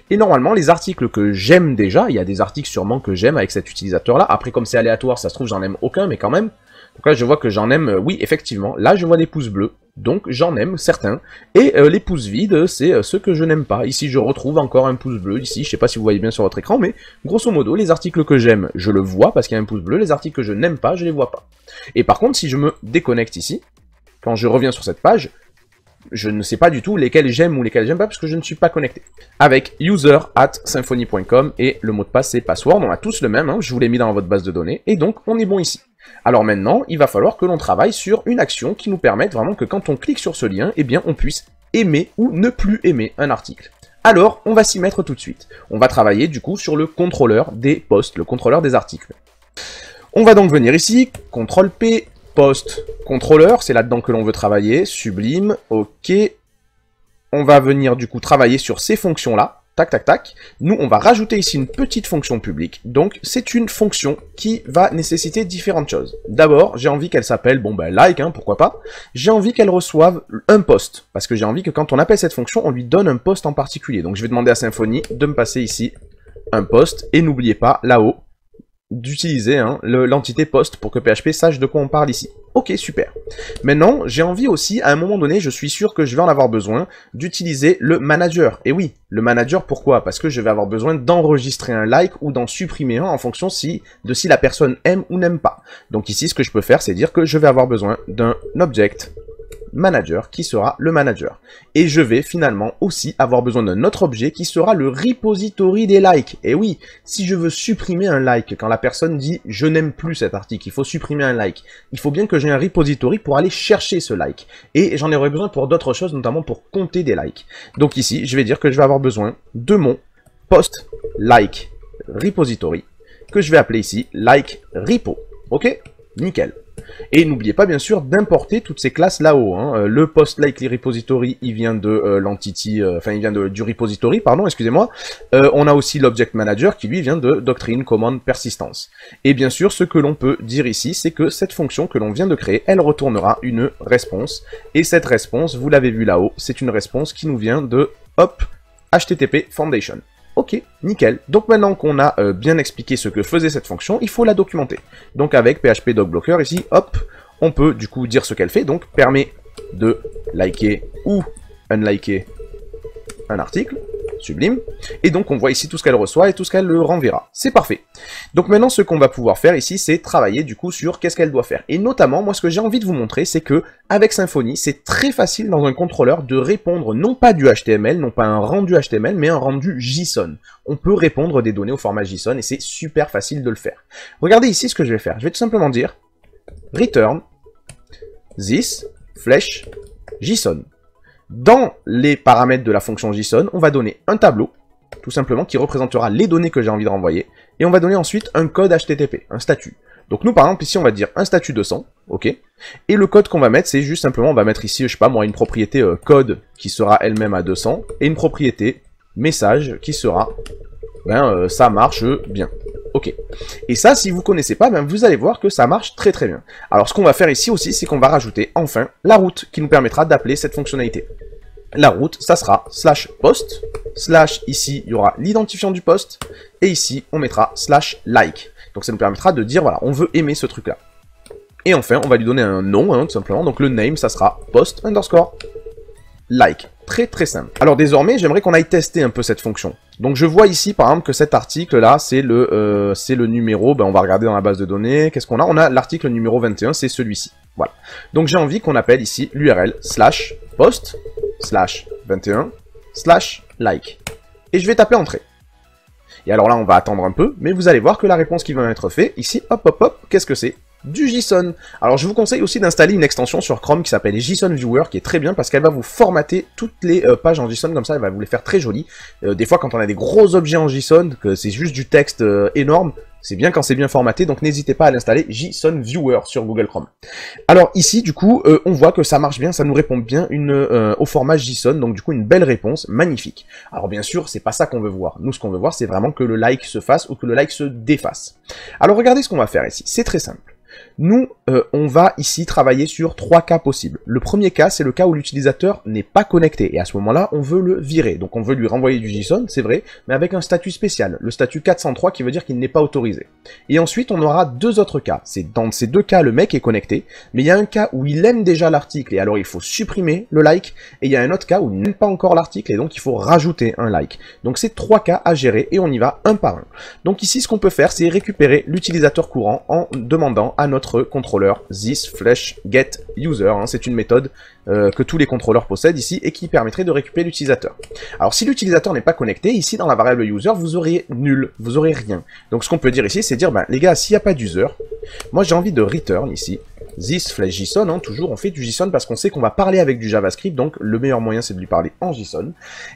Et normalement, les articles que j'aime déjà, il y a des articles sûrement que j'aime avec cet utilisateur-là. Après, comme c'est aléatoire, ça se trouve, j'en aime aucun, mais quand même. Donc là, je vois que j'en aime, oui, effectivement. Là, je vois des pouces bleus, donc j'en aime certains. Et les pouces vides, c'est ceux que je n'aime pas. Ici, je retrouve encore un pouce bleu. Ici, je sais pas si vous voyez bien sur votre écran, mais grosso modo, les articles que j'aime, je le vois parce qu'il y a un pouce bleu. Les articles que je n'aime pas, je les vois pas. Et par contre, si je me déconnecte ici, quand je reviens sur cette page, je ne sais pas du tout lesquels j'aime ou lesquels j'aime pas parce que je ne suis pas connecté. Avec user@symfony.com et le mot de passe c'est password, on a tous le même, hein, je vous l'ai mis dans votre base de données et donc on est bon ici. Alors maintenant, il va falloir que l'on travaille sur une action qui nous permette vraiment que quand on clique sur ce lien, eh bien on puisse aimer ou ne plus aimer un article. Alors, on va s'y mettre tout de suite. On va travailler du coup sur le contrôleur des posts, le contrôleur des articles. On va donc venir ici, CTRL-P, post contrôleur, c'est là-dedans que l'on veut travailler, sublime, ok. On va venir du coup travailler sur ces fonctions-là, tac tac tac. Nous, on va rajouter ici une petite fonction publique, donc c'est une fonction qui va nécessiter différentes choses. D'abord, j'ai envie qu'elle s'appelle, bon ben like, hein, pourquoi pas. J'ai envie qu'elle reçoive un post, parce que j'ai envie que quand on appelle cette fonction, on lui donne un post en particulier. Donc je vais demander à Symfony de me passer ici un post, et n'oubliez pas, là-haut, d'utiliser hein, l'entité post pour que PHP sache de quoi on parle ici. Ok, super. Maintenant, j'ai envie aussi, à un moment donné, je suis sûr que je vais en avoir besoin, d'utiliser le manager. Et oui, le manager, pourquoi? Parce que je vais avoir besoin d'enregistrer un like ou d'en supprimer un en fonction de si la personne aime ou n'aime pas. Donc ici, ce que je peux faire, c'est dire que je vais avoir besoin d'un object manager qui sera le manager. Et je vais finalement aussi avoir besoin d'un autre objet qui sera le repository des likes. Et oui, si je veux supprimer un like, quand la personne dit je n'aime plus cet article, il faut supprimer un like, il faut bien que j'ai un repository pour aller chercher ce like. Et j'en aurai besoin pour d'autres choses, notamment pour compter des likes. Donc ici, je vais dire que je vais avoir besoin de mon post like repository, que je vais appeler ici like repo. Ok? Nickel. Et n'oubliez pas bien sûr d'importer toutes ces classes là-haut. Hein. Le post likely repository, il vient de l'entity, enfin il vient du repository, pardon, excusez-moi. On a aussi l'object manager qui lui vient de doctrine command persistence. Et bien sûr, ce que l'on peut dire ici, c'est que cette fonction que l'on vient de créer, elle retournera une réponse. Et cette réponse, vous l'avez vu là-haut, c'est une réponse qui nous vient de hop HTTP Foundation. Ok, nickel. Donc maintenant qu'on a bien expliqué ce que faisait cette fonction, il faut la documenter. Donc avec PHP doc-blocker ici, hop, on peut du coup dire ce qu'elle fait. Donc permet de liker ou unliker un article, sublime. Et donc on voit ici tout ce qu'elle reçoit et tout ce qu'elle renverra. C'est parfait. Donc maintenant ce qu'on va pouvoir faire ici, c'est travailler du coup sur qu'est-ce qu'elle doit faire. Et notamment, moi ce que j'ai envie de vous montrer, c'est que avec Symfony, c'est très facile dans un contrôleur de répondre non pas du HTML, non pas un rendu HTML, mais un rendu JSON. On peut répondre des données au format JSON et c'est super facile de le faire. Regardez ici ce que je vais faire. Je vais tout simplement dire return this flash JSON. Dans les paramètres de la fonction JSON, on va donner un tableau, tout simplement, qui représentera les données que j'ai envie de renvoyer, et on va donner ensuite un code HTTP, un statut. Donc nous, par exemple, ici, on va dire un statut 200, ok, et le code qu'on va mettre, c'est juste simplement, on va mettre ici, je sais pas moi, une propriété code qui sera elle-même à 200, et une propriété message qui sera, ça marche bien. Ok. Et ça, si vous connaissez pas, vous allez voir que ça marche très très bien. Alors ce qu'on va faire ici aussi, c'est qu'on va rajouter enfin la route qui nous permettra d'appeler cette fonctionnalité. La route, ça sera /post, ici, il y aura l'identifiant du post, et ici, on mettra /like. Donc ça nous permettra de dire, voilà, on veut aimer ce truc-là. Et enfin, on va lui donner un nom, hein, tout simplement. Donc le name, ça sera post_like. Très très simple. Alors désormais, j'aimerais qu'on aille tester un peu cette fonction. Donc je vois ici par exemple que cet article là, c'est le numéro, on va regarder dans la base de données, qu'est-ce qu'on a? On a l'article numéro 21, c'est celui-ci. Voilà. Donc j'ai envie qu'on appelle ici l'URL /post/21/like. Et je vais taper entrée. Et alors là, on va attendre un peu, mais vous allez voir que la réponse qui va être faite, ici, hop, hop, hop, qu'est-ce que c'est? Du JSON. Alors je vous conseille aussi d'installer une extension sur Chrome qui s'appelle JSON Viewer, qui est très bien parce qu'elle va vous formater toutes les pages en JSON comme ça, elle va vous les faire très jolies. Des fois quand on a des gros objets en JSON, que c'est juste du texte énorme, c'est bien quand c'est bien formaté, donc n'hésitez pas à l'installer JSON Viewer sur Google Chrome. Alors ici, du coup, on voit que ça marche bien, ça nous répond bien au format JSON, donc du coup une belle réponse, magnifique. Alors bien sûr, c'est pas ça qu'on veut voir. Nous, ce qu'on veut voir, c'est vraiment que le like se fasse ou que le like se défasse. Alors regardez ce qu'on va faire ici, c'est très simple. Nous, on va ici travailler sur 3 cas possibles. Le premier cas, c'est le cas où l'utilisateur n'est pas connecté, et à ce moment-là, on veut le virer. Donc on veut lui renvoyer du JSON, c'est vrai, mais avec un statut spécial, le statut 403 qui veut dire qu'il n'est pas autorisé. Et ensuite, on aura 2 autres cas. C'est dans ces 2 cas, le mec est connecté, mais il y a un cas où il aime déjà l'article, et alors il faut supprimer le like, et il y a un autre cas où il n'aime pas encore l'article, et donc il faut rajouter un like. Donc c'est 3 cas à gérer, et on y va un par un. Donc ici, ce qu'on peut faire, c'est récupérer l'utilisateur courant en demandant à notre contrôleur this/get_user, hein, c'est une méthode que tous les contrôleurs possèdent ici et qui permettrait de récupérer l'utilisateur. Alors si l'utilisateur n'est pas connecté, ici dans la variable user, vous auriez nul, vous aurez rien. Donc ce qu'on peut dire ici, c'est dire, ben, les gars, s'il n'y a pas d'user, moi j'ai envie de return ici, this/JSON, hein, toujours on fait du JSON parce qu'on sait qu'on va parler avec du JavaScript, donc le meilleur moyen c'est de lui parler en JSON.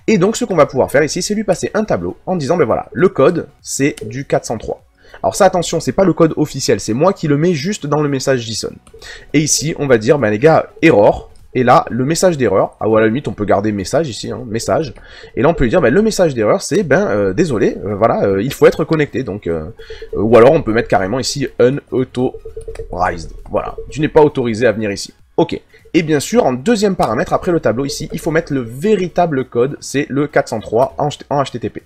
Et donc ce qu'on va pouvoir faire ici, c'est lui passer un tableau en disant, ben voilà, le code c'est du 403. Alors ça, attention, c'est pas le code officiel, c'est moi qui le mets juste dans le message JSON. Et ici, on va dire, ben les gars, error, et là, le message d'erreur, ou à la limite, on peut garder message ici, hein, message, et là, on peut lui dire, ben le message d'erreur, c'est, désolé, voilà, il faut être connecté, donc, ou alors, on peut mettre carrément ici, unauthorized, voilà, tu n'es pas autorisé à venir ici. Ok. Et bien sûr, en deuxième paramètre, après le tableau ici, il faut mettre le véritable code, c'est le 403 en HTTP.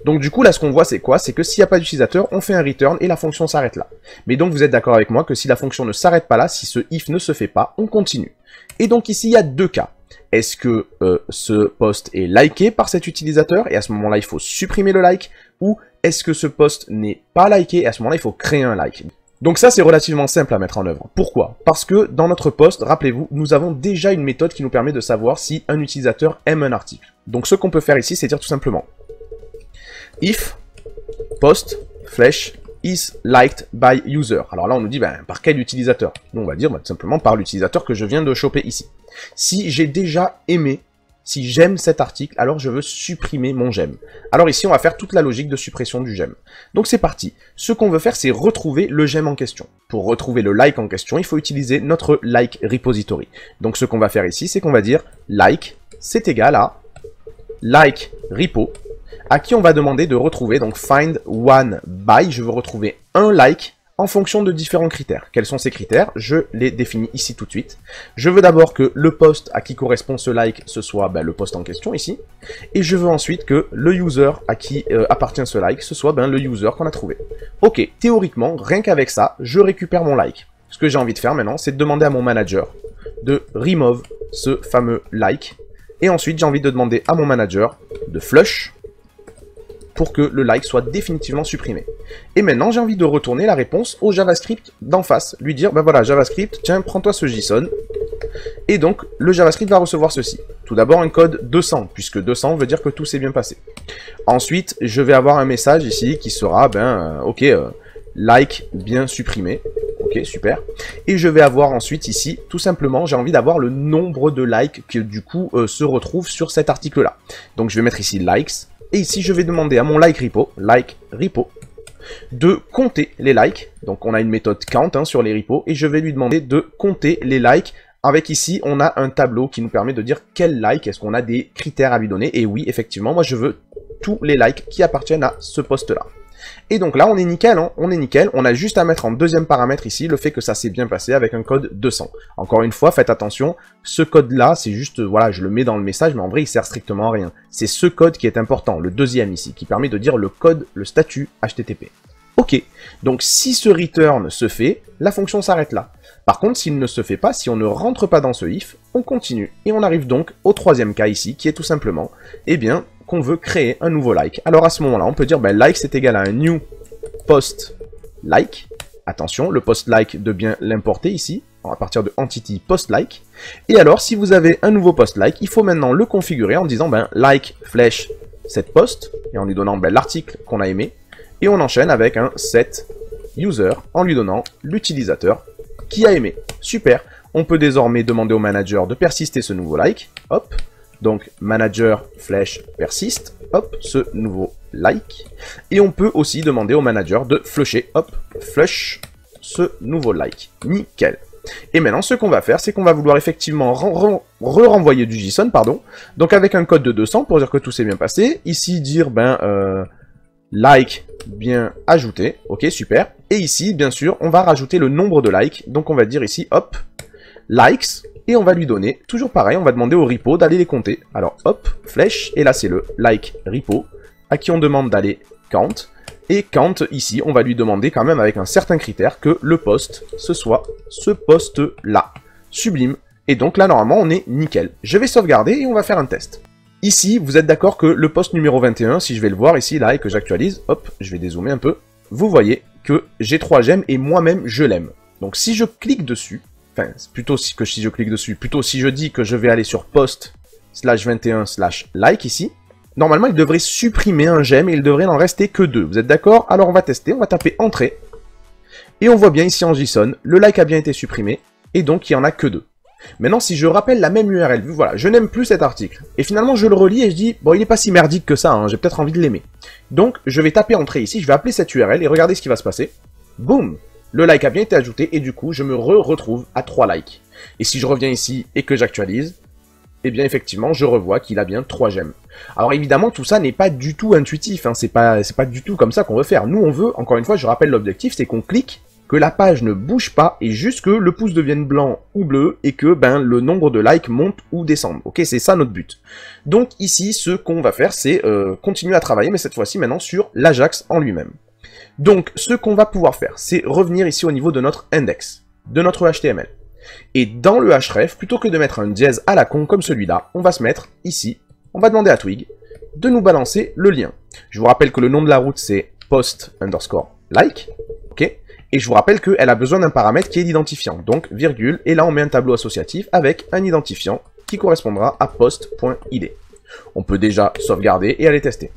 Donc du coup, là, ce qu'on voit, c'est quoi? C'est que s'il n'y a pas d'utilisateur, on fait un return et la fonction s'arrête là. Mais donc, vous êtes d'accord avec moi que si la fonction ne s'arrête pas là, si ce if ne se fait pas, on continue. Et donc ici, il y a 2 cas. Est-ce que ce post est liké par cet utilisateur, et à ce moment-là, il faut supprimer le like, ou est-ce que ce post n'est pas liké, et à ce moment-là, il faut créer un like? Donc ça, c'est relativement simple à mettre en œuvre. Pourquoi? Parce que dans notre post, rappelez-vous, nous avons déjà une méthode qui nous permet de savoir si un utilisateur aime un article. Donc ce qu'on peut faire ici, c'est dire tout simplement if post flèche is liked by user. Alors là, on nous dit, ben, par quel utilisateur? Nous, on va dire tout simplement par l'utilisateur que je viens de choper ici. Si j'ai déjà aimé, si j'aime cet article, alors je veux supprimer mon j'aime. Alors ici, on va faire toute la logique de suppression du j'aime. Donc c'est parti. Ce qu'on veut faire, c'est retrouver le j'aime en question. Pour retrouver le like en question, il faut utiliser notre like repository. Donc ce qu'on va faire ici, c'est qu'on va dire like, c'est égal à like repo, à qui on va demander de retrouver, donc find one by, je veux retrouver un like en fonction de différents critères. Quels sont ces critères? Je les définis ici tout de suite. Je veux d'abord que le post à qui correspond ce like, ce soit le post en question ici, et je veux ensuite que le user à qui appartient ce like, ce soit le user qu'on a trouvé. Ok, théoriquement, rien qu'avec ça, je récupère mon like. Ce que j'ai envie de faire maintenant, c'est de demander à mon manager de remove ce fameux like, et ensuite j'ai envie de demander à mon manager de flush pour que le like soit définitivement supprimé. Et maintenant, j'ai envie de retourner la réponse au JavaScript d'en face. Lui dire, ben voilà, JavaScript, tiens, prends-toi ce JSON. Et donc, le JavaScript va recevoir ceci. Tout d'abord, un code 200, puisque 200 veut dire que tout s'est bien passé. Ensuite, je vais avoir un message ici qui sera, ok, like bien supprimé. Ok, super. Et je vais avoir ensuite ici, tout simplement, j'ai envie d'avoir le nombre de likes qui, du coup, se retrouve sur cet article-là. Donc, je vais mettre ici likes. Et ici, je vais demander à mon like repo, de compter les likes. Donc, on a une méthode count sur les repos. Et je vais lui demander de compter les likes. Avec ici, on a un tableau qui nous permet de dire quel like, est-ce qu'on a des critères à lui donner. Et oui, effectivement, moi, je veux tous les likes qui appartiennent à ce post-là. Et donc là, on est nickel, hein, on est nickel. On a juste à mettre en deuxième paramètre ici le fait que ça s'est bien passé avec un code 200. Encore une fois, faites attention, ce code-là, c'est juste, voilà, je le mets dans le message, mais en vrai, il sert strictement à rien. C'est ce code qui est important, le deuxième ici, qui permet de dire le code, le statut HTTP. Ok, donc si ce return se fait, la fonction s'arrête là. Par contre, s'il ne se fait pas, si on ne rentre pas dans ce if, on continue. Et on arrive donc au troisième cas ici, qui est tout simplement, eh bien, qu'on veut créer un nouveau like. Alors à ce moment-là, on peut dire, like c'est égal à un new post like. Attention, le post like de bien l'importer ici, à partir de entity post like. Et alors, si vous avez un nouveau post like, il faut maintenant le configurer en disant, like flèche set post, et en lui donnant l'article qu'on a aimé, et on enchaîne avec un set user, en lui donnant l'utilisateur qui a aimé. Super. On peut désormais demander au manager de persister ce nouveau like, hop, donc manager flèche persiste, hop, ce nouveau like, et on peut aussi demander au manager de flusher, hop, flush ce nouveau like, nickel. Et maintenant, ce qu'on va faire, c'est qu'on va vouloir effectivement renvoyer du JSON, pardon, donc avec un code de 200 pour dire que tout s'est bien passé. Ici, dire, like bien ajouté, ok, super. Et ici, bien sûr, on va rajouter le nombre de likes, donc on va dire ici, hop, likes, et on va lui donner, toujours pareil, on va demander au repo d'aller les compter. Alors, hop, flèche, et là, c'est le like repo, à qui on demande d'aller count. Et count, ici, on va lui demander quand même avec un certain critère que le post, ce soit ce post-là. Sublime. Et donc là, normalement, on est nickel. Je vais sauvegarder et on va faire un test. Ici, vous êtes d'accord que le post numéro 21, si je vais le voir ici, là, et que j'actualise, hop, je vais dézoomer un peu, vous voyez que j'ai 3 j'aime et moi-même, je l'aime. Donc si je clique dessus, enfin, plutôt si je clique dessus, plutôt si je dis que je vais aller sur post /21/like ici, normalement, il devrait supprimer un j'aime et il devrait n'en rester que 2. Vous êtes d'accord? Alors, on va tester. On va taper entrée. Et on voit bien ici en JSON, le like a bien été supprimé. Et donc, il n'y en a que 2. Maintenant, si je rappelle la même URL, voilà, je n'aime plus cet article. Et finalement, je le relis et je dis, bon, il n'est pas si merdique que ça, hein, j'ai peut-être envie de l'aimer. Donc, je vais taper entrée ici, je vais appeler cette URL et regardez ce qui va se passer. Boum! Le like a bien été ajouté et du coup, je me retrouve à 3 likes. Et si je reviens ici et que j'actualise, eh bien effectivement, je revois qu'il a bien 3 j'aime. Alors évidemment, tout ça n'est pas du tout intuitif, hein, c'est pas du tout comme ça qu'on veut faire. Nous, on veut, encore une fois, je rappelle l'objectif, c'est qu'on clique, que la page ne bouge pas, et juste que le pouce devienne blanc ou bleu, et que le nombre de likes monte ou descende. Ok, c'est ça notre but. Donc ici, ce qu'on va faire, c'est continuer à travailler, mais cette fois-ci maintenant sur l'Ajax en lui-même. Donc, ce qu'on va pouvoir faire, c'est revenir ici au niveau de notre index, de notre HTML. Et dans le href, plutôt que de mettre un dièse à la con comme celui-là, on va se mettre ici, on va demander à Twig de nous balancer le lien. Je vous rappelle que le nom de la route c'est post_like, ok? Et je vous rappelle qu'elle a besoin d'un paramètre qui est l'identifiant, donc virgule, et là on met un tableau associatif avec un identifiant qui correspondra à post.id. On peut déjà sauvegarder et aller tester.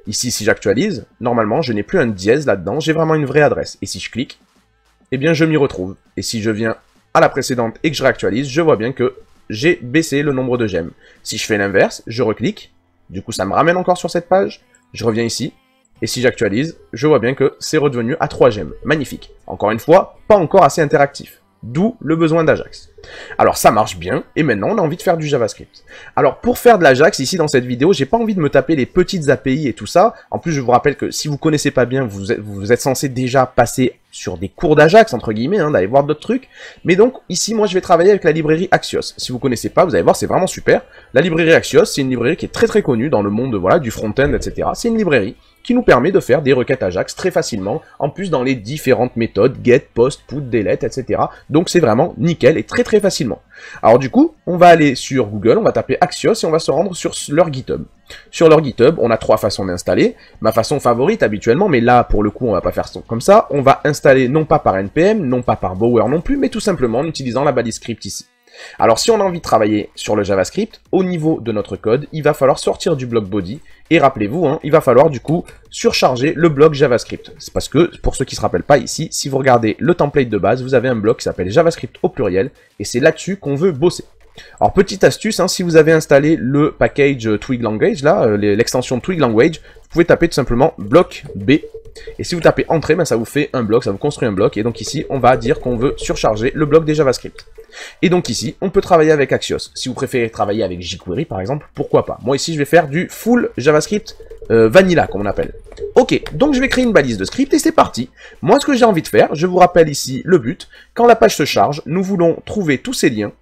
Ici, si j'actualise, normalement je n'ai plus un dièse là-dedans, j'ai vraiment une vraie adresse. Et si je clique, eh bien je m'y retrouve. Et si je viens à la précédente et que je réactualise, je vois bien que j'ai baissé le nombre de j'aime. Si je fais l'inverse, je reclique, du coup ça me ramène encore sur cette page, je reviens ici, et si j'actualise, je vois bien que c'est redevenu à 3 j'aime. Magnifique. Encore une fois, pas encore assez interactif. D'où le besoin d'Ajax. Alors ça marche bien, et maintenant on a envie de faire du JavaScript. Alors pour faire de l'Ajax, ici dans cette vidéo, j'ai pas envie de me taper les petites API et tout ça. En plus je vous rappelle que si vous connaissez pas bien, vous êtes censé déjà passer sur des cours d'Ajax, entre guillemets, hein, d'aller voir d'autres trucs. Mais donc ici, moi je vais travailler avec la librairie Axios. Si vous connaissez pas, vous allez voir, c'est vraiment super. La librairie Axios, c'est une librairie qui est très connue dans le monde voilà, du front-end, etc. C'est une librairie qui nous permet de faire des requêtes Ajax très facilement, en plus dans les différentes méthodes, get, post, put, delete, etc. Donc c'est vraiment nickel et très facilement. Alors du coup, on va aller sur Google, on va taper Axios et on va se rendre sur leur GitHub. Sur leur GitHub, on a 3 façons d'installer. Ma façon favorite habituellement, mais là pour le coup on va pas faire comme ça, on va installer non pas par NPM, non pas par Bower non plus, mais tout simplement en utilisant la balise script ici. Alors si on a envie de travailler sur le JavaScript, au niveau de notre code, il va falloir sortir du bloc body, et rappelez-vous, hein, il va falloir du coup surcharger le bloc JavaScript. C'est parce que, pour ceux qui ne se rappellent pas ici, si vous regardez le template de base, vous avez un bloc qui s'appelle JavaScript au pluriel, et c'est là-dessus qu'on veut bosser. Alors petite astuce, hein, si vous avez installé le package Twig Language, là, l'extension Twig Language, vous pouvez taper tout simplement bloc B, et si vous tapez entrée, ça vous fait un bloc, ça vous construit un bloc, et donc ici, on va dire qu'on veut surcharger le bloc des JavaScript. Et donc ici, on peut travailler avec Axios. Si vous préférez travailler avec jQuery par exemple, pourquoi pas. Moi ici, je vais faire du full JavaScript vanilla, comme on appelle. Ok, donc je vais créer une balise de script et c'est parti. Moi, ce que j'ai envie de faire, je vous rappelle ici le but. Quand la page se charge, nous voulons trouver tous ces liens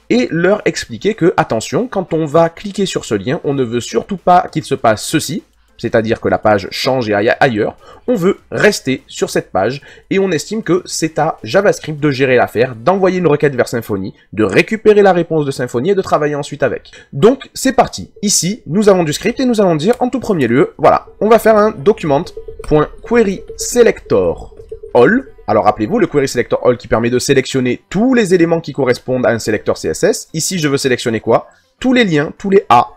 et leur expliquer que, attention, quand on va cliquer sur ce lien, on ne veut surtout pas qu'il se passe ceci, c'est-à-dire que la page change et aille ailleurs, on veut rester sur cette page, et on estime que c'est à JavaScript de gérer l'affaire, d'envoyer une requête vers Symfony, de récupérer la réponse de Symfony et de travailler ensuite avec. Donc, c'est parti. Ici, nous avons du script et nous allons dire, en tout premier lieu, voilà, on va faire un document.querySelectorAll. Alors rappelez-vous, le querySelectorAll qui permet de sélectionner tous les éléments qui correspondent à un sélecteur CSS. Ici, je veux sélectionner quoi? Tous les liens, tous les A,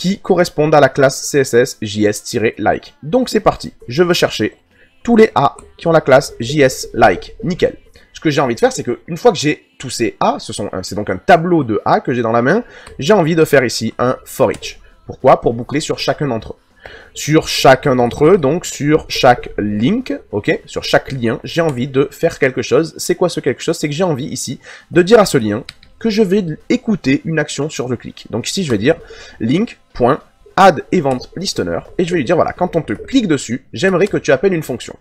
qui correspondent à la classe CSS JS-like. Donc c'est parti, je veux chercher tous les A qui ont la classe JS-like. Nickel. Ce que j'ai envie de faire, c'est qu'une fois que j'ai tous ces A, c'est donc un tableau de A que j'ai dans la main, j'ai envie de faire ici un for each. Pourquoi? Pour boucler sur chacun d'entre eux. Sur chacun d'entre eux, donc sur chaque link, ok, sur chaque lien, j'ai envie de faire quelque chose. C'est quoi ce quelque chose? C'est que j'ai envie ici de dire à ce lien que je vais écouter une action sur le clic. Donc ici, je vais dire link.addEventListener et je vais lui dire, voilà, quand on te clique dessus, j'aimerais que tu appelles une fonction.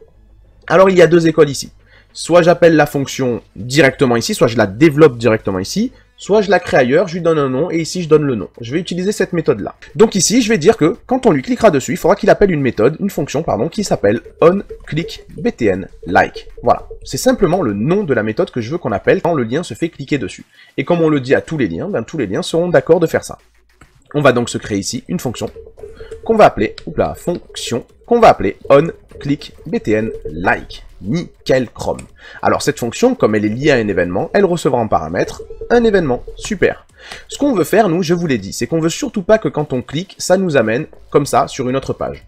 Alors, il y a deux écoles ici. Soit j'appelle la fonction directement ici, soit je la développe directement ici, soit je la crée ailleurs, je lui donne un nom, et ici je donne le nom. Je vais utiliser cette méthode-là. Donc ici, je vais dire que, quand on lui cliquera dessus, il faudra qu'il appelle une fonction, qui s'appelle onClickBTN-like. Voilà. C'est simplement le nom de la méthode que je veux qu'on appelle quand le lien se fait cliquer dessus. Et comme on le dit à tous les liens, tous les liens seront d'accord de faire ça. On va donc se créer ici une fonction qu'on va appeler, onClickBTN-like. Nickel Chrome. Alors cette fonction, comme elle est liée à un événement, elle recevra en paramètre un événement. Super. Ce qu'on veut faire, nous, je vous l'ai dit, c'est qu'on veut surtout pas que quand on clique, ça nous amène comme ça sur une autre page.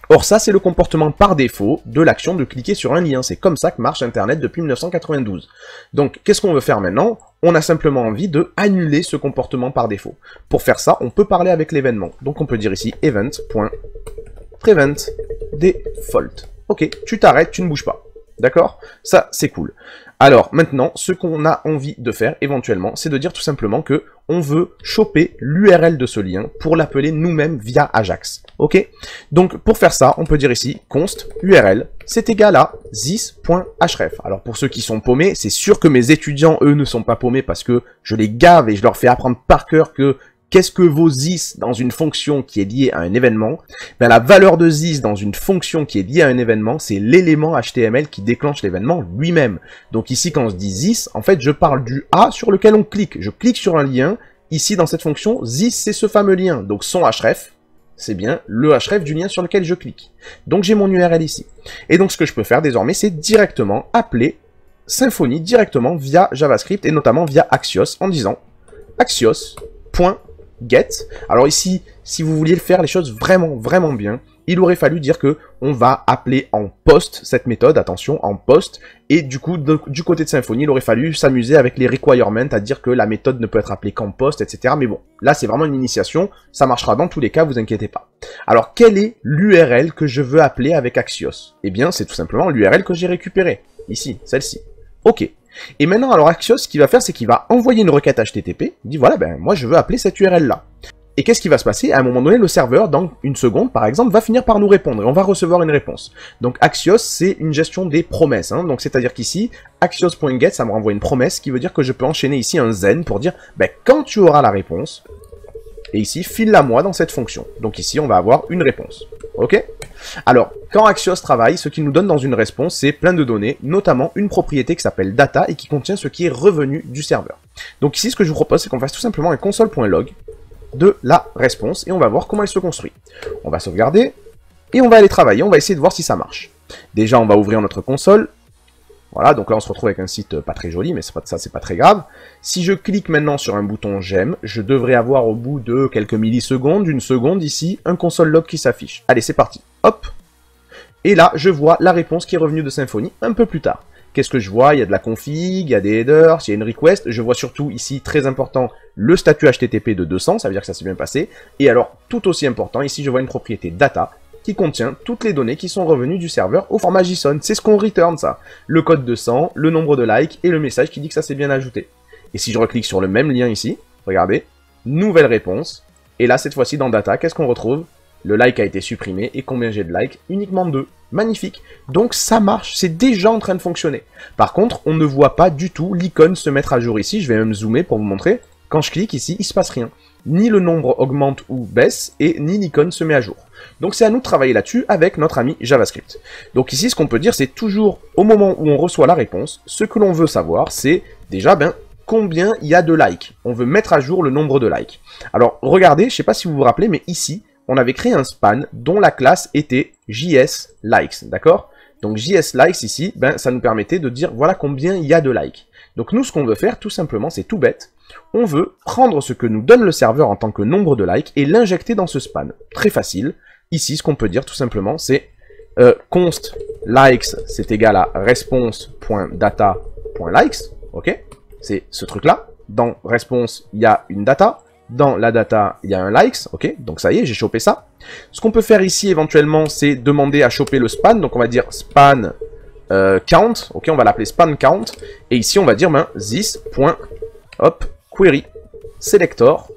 Or ça, c'est le comportement par défaut de l'action de cliquer sur un lien. C'est comme ça que marche Internet depuis 1992. Donc, qu'est-ce qu'on veut faire maintenant? On a simplement envie de annuler ce comportement par défaut. Pour faire ça, on peut parler avec l'événement. Donc on peut dire ici event.preventDefault. Ok, tu t'arrêtes, tu ne bouges pas. D'accord? Ça, c'est cool. Alors, maintenant, ce qu'on a envie de faire, éventuellement, c'est de dire tout simplement que on veut choper l'URL de ce lien pour l'appeler nous-mêmes via Ajax. Ok? Donc, pour faire ça, on peut dire ici, const URL, c'est égal à this.href. Alors, pour ceux qui sont paumés, c'est sûr que mes étudiants, eux, ne sont pas paumés parce que je les gave et je leur fais apprendre par cœur que qu'est-ce que vaut this dans une fonction qui est liée à un événement? La valeur de this dans une fonction qui est liée à un événement, c'est l'élément HTML qui déclenche l'événement lui-même. Donc ici, quand je dis this, en fait, je parle du A sur lequel on clique. Je clique sur un lien. Ici, dans cette fonction, this, c'est ce fameux lien. Donc son href, c'est bien le href du lien sur lequel je clique. Donc j'ai mon URL ici. Et donc ce que je peux faire désormais, c'est directement appeler Symfony directement via JavaScript et notamment via Axios en disant axios.get. Alors ici, si vous vouliez faire les choses vraiment bien, il aurait fallu dire que on va appeler en post cette méthode, attention, en post, et du coup, du côté de Symfony, il aurait fallu s'amuser avec les requirements, à dire que la méthode ne peut être appelée qu'en post, etc. Mais bon, là c'est vraiment une initiation, ça marchera dans tous les cas, vous inquiétez pas. Alors, quelle est l'URL que je veux appeler avec Axios? Eh bien, c'est tout simplement l'URL que j'ai récupérée, ici, celle-ci. Ok. Et maintenant, alors Axios, ce qu'il va faire, c'est qu'il va envoyer une requête HTTP, il dit voilà, moi je veux appeler cette URL-là. Et qu'est-ce qui va se passer? À un moment donné, le serveur, dans une seconde, par exemple, va finir par nous répondre, et on va recevoir une réponse. Donc Axios, c'est une gestion des promesses, donc c'est-à-dire qu'ici, axios.get, ça me renvoie une promesse, qui veut dire que je peux enchaîner ici un zen pour dire, quand tu auras la réponse, et ici, file-la moi dans cette fonction. Donc ici, on va avoir une réponse. Ok? Alors, quand Axios travaille, ce qu'il nous donne dans une réponse, c'est plein de données, notamment une propriété qui s'appelle data et qui contient ce qui est revenu du serveur. Donc ici, ce que je vous propose, c'est qu'on fasse tout simplement un console.log de la réponse et on va voir comment elle se construit. On va sauvegarder et on va aller travailler, on va essayer de voir si ça marche. Déjà, on va ouvrir notre console. Voilà, donc là on se retrouve avec un site pas très joli, mais c'est pas très grave. Si je clique maintenant sur un bouton j'aime, je devrais avoir au bout de quelques millisecondes, une seconde ici, un console log qui s'affiche. Allez, c'est parti. Hop. Et là, je vois la réponse qui est revenue de Symfony un peu plus tard. Qu'est-ce que je vois? Il y a de la config, il y a des headers, il y a une request. Je vois surtout ici, très important, le statut HTTP de 200, ça veut dire que ça s'est bien passé. Et alors, tout aussi important, ici je vois une propriété data qui contient toutes les données qui sont revenues du serveur au format JSON. C'est ce qu'on return, ça. Le code 200, le nombre de likes et le message qui dit que ça s'est bien ajouté. Et si je reclique sur le même lien ici, regardez, nouvelle réponse. Et là, cette fois-ci, dans data, qu'est-ce qu'on retrouve? Le like a été supprimé, et combien j'ai de likes? Uniquement 2. Magnifique. Donc ça marche, c'est déjà en train de fonctionner. Par contre, on ne voit pas du tout l'icône se mettre à jour ici, je vais même zoomer pour vous montrer. Quand je clique ici, il se passe rien. Ni le nombre augmente ou baisse, et ni l'icône se met à jour. Donc c'est à nous de travailler là-dessus avec notre ami JavaScript. Donc ici, ce qu'on peut dire, c'est toujours au moment où on reçoit la réponse, ce que l'on veut savoir, c'est déjà, combien il y a de likes. On veut mettre à jour le nombre de likes. Alors, regardez, je ne sais pas si vous vous rappelez, mais ici, on avait créé un span dont la classe était JSLikes, d'accord? Donc JSLikes ici, ça nous permettait de dire voilà combien il y a de likes. Donc nous, ce qu'on veut faire, tout simplement, c'est tout bête, on veut prendre ce que nous donne le serveur en tant que nombre de likes et l'injecter dans ce span. Très facile. Ici, ce qu'on peut dire tout simplement, c'est const likes, c'est égal à response.data.likes. Ok, c'est ce truc-là. Dans response, il y a une data. Dans la data, il y a un likes. Ok, donc ça y est, j'ai chopé ça. Ce qu'on peut faire ici, éventuellement, c'est demander à choper le span. Donc on va dire span count. Ok, on va l'appeler span count. Et ici, on va dire this.query selector.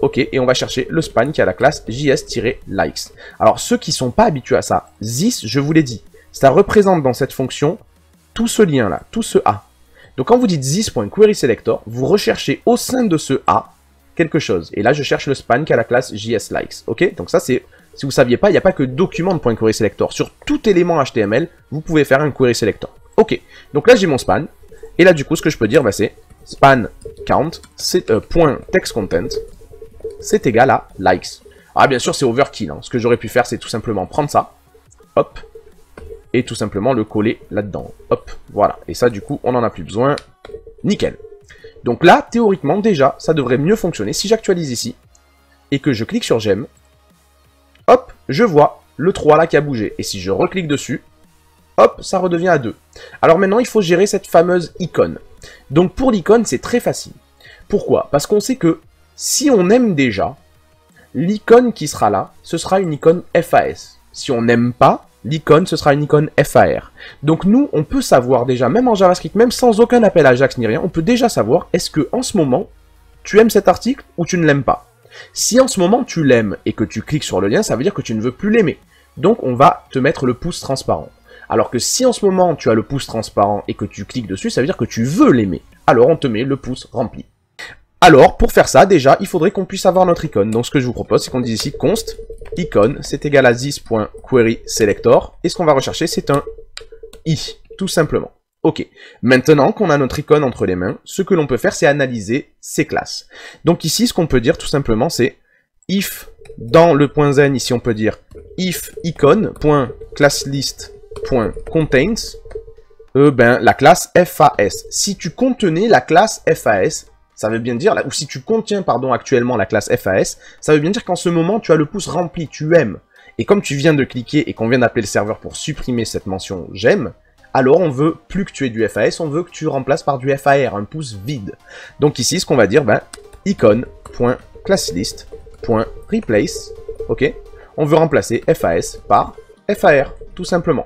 Ok, et on va chercher le span qui a la classe js-likes. Alors, ceux qui ne sont pas habitués à ça, this, je vous l'ai dit, ça représente dans cette fonction tout ce lien-là, tout ce A. Donc, quand vous dites this.querySelector, vous recherchez au sein de ce A quelque chose. Et là, je cherche le span qui a la classe js-likes. Ok, donc ça, c'est, si vous ne saviez pas, il n'y a pas que document de .querySelector. Sur tout élément HTML, vous pouvez faire un querySelector. Ok, donc là, j'ai mon span. Et là, du coup, ce que je peux dire, bah, c'est span count, c'est .textContent. C'est égal à likes. Ah, bien sûr, c'est overkill. Hein. Ce que j'aurais pu faire, c'est tout simplement prendre ça, hop, et tout simplement le coller là-dedans. Hop, voilà. Et ça, du coup, on n'en a plus besoin. Nickel. Donc là, théoriquement, déjà, ça devrait mieux fonctionner. Si j'actualise ici, et que je clique sur j'aime, hop, je vois le 3 là qui a bougé. Et si je reclique dessus, hop, ça redevient à 2. Alors maintenant, il faut gérer cette fameuse icône. Donc pour l'icône, c'est très facile. Pourquoi? Parce qu'on sait que si on aime déjà, l'icône qui sera là, ce sera une icône FAS. Si on n'aime pas, l'icône, ce sera une icône FAR. Donc nous, on peut savoir déjà, même en JavaScript, même sans aucun appel AJAX ni rien, on peut déjà savoir, est-ce que en ce moment, tu aimes cet article ou tu ne l'aimes pas. Si en ce moment, tu l'aimes et que tu cliques sur le lien, ça veut dire que tu ne veux plus l'aimer. Donc on va te mettre le pouce transparent. Alors que si en ce moment, tu as le pouce transparent et que tu cliques dessus, ça veut dire que tu veux l'aimer. Alors on te met le pouce rempli. Alors, pour faire ça, déjà, il faudrait qu'on puisse avoir notre icône. Donc, ce que je vous propose, c'est qu'on dise ici const icône, c'est égal à this.querySelector. Et ce qu'on va rechercher, c'est un i, tout simplement. Ok. Maintenant qu'on a notre icône entre les mains, ce que l'on peut faire, c'est analyser ces classes. Donc ici, ce qu'on peut dire, tout simplement, c'est if, dans le .zen, ici, on peut dire if icon.classlist.contains, la classe FAS. Si tu contenais la classe FAS, ça veut bien dire, ou si tu contiens, pardon, actuellement la classe FAS, ça veut bien dire qu'en ce moment, tu as le pouce rempli, tu aimes. Et comme tu viens de cliquer et qu'on vient d'appeler le serveur pour supprimer cette mention j'aime, alors on veut plus que tu aies du FAS, on veut que tu remplaces par du FAR, un pouce vide. Donc ici, ce qu'on va dire, icon.classlist.replace, ok, on veut remplacer FAS par FAR, tout simplement.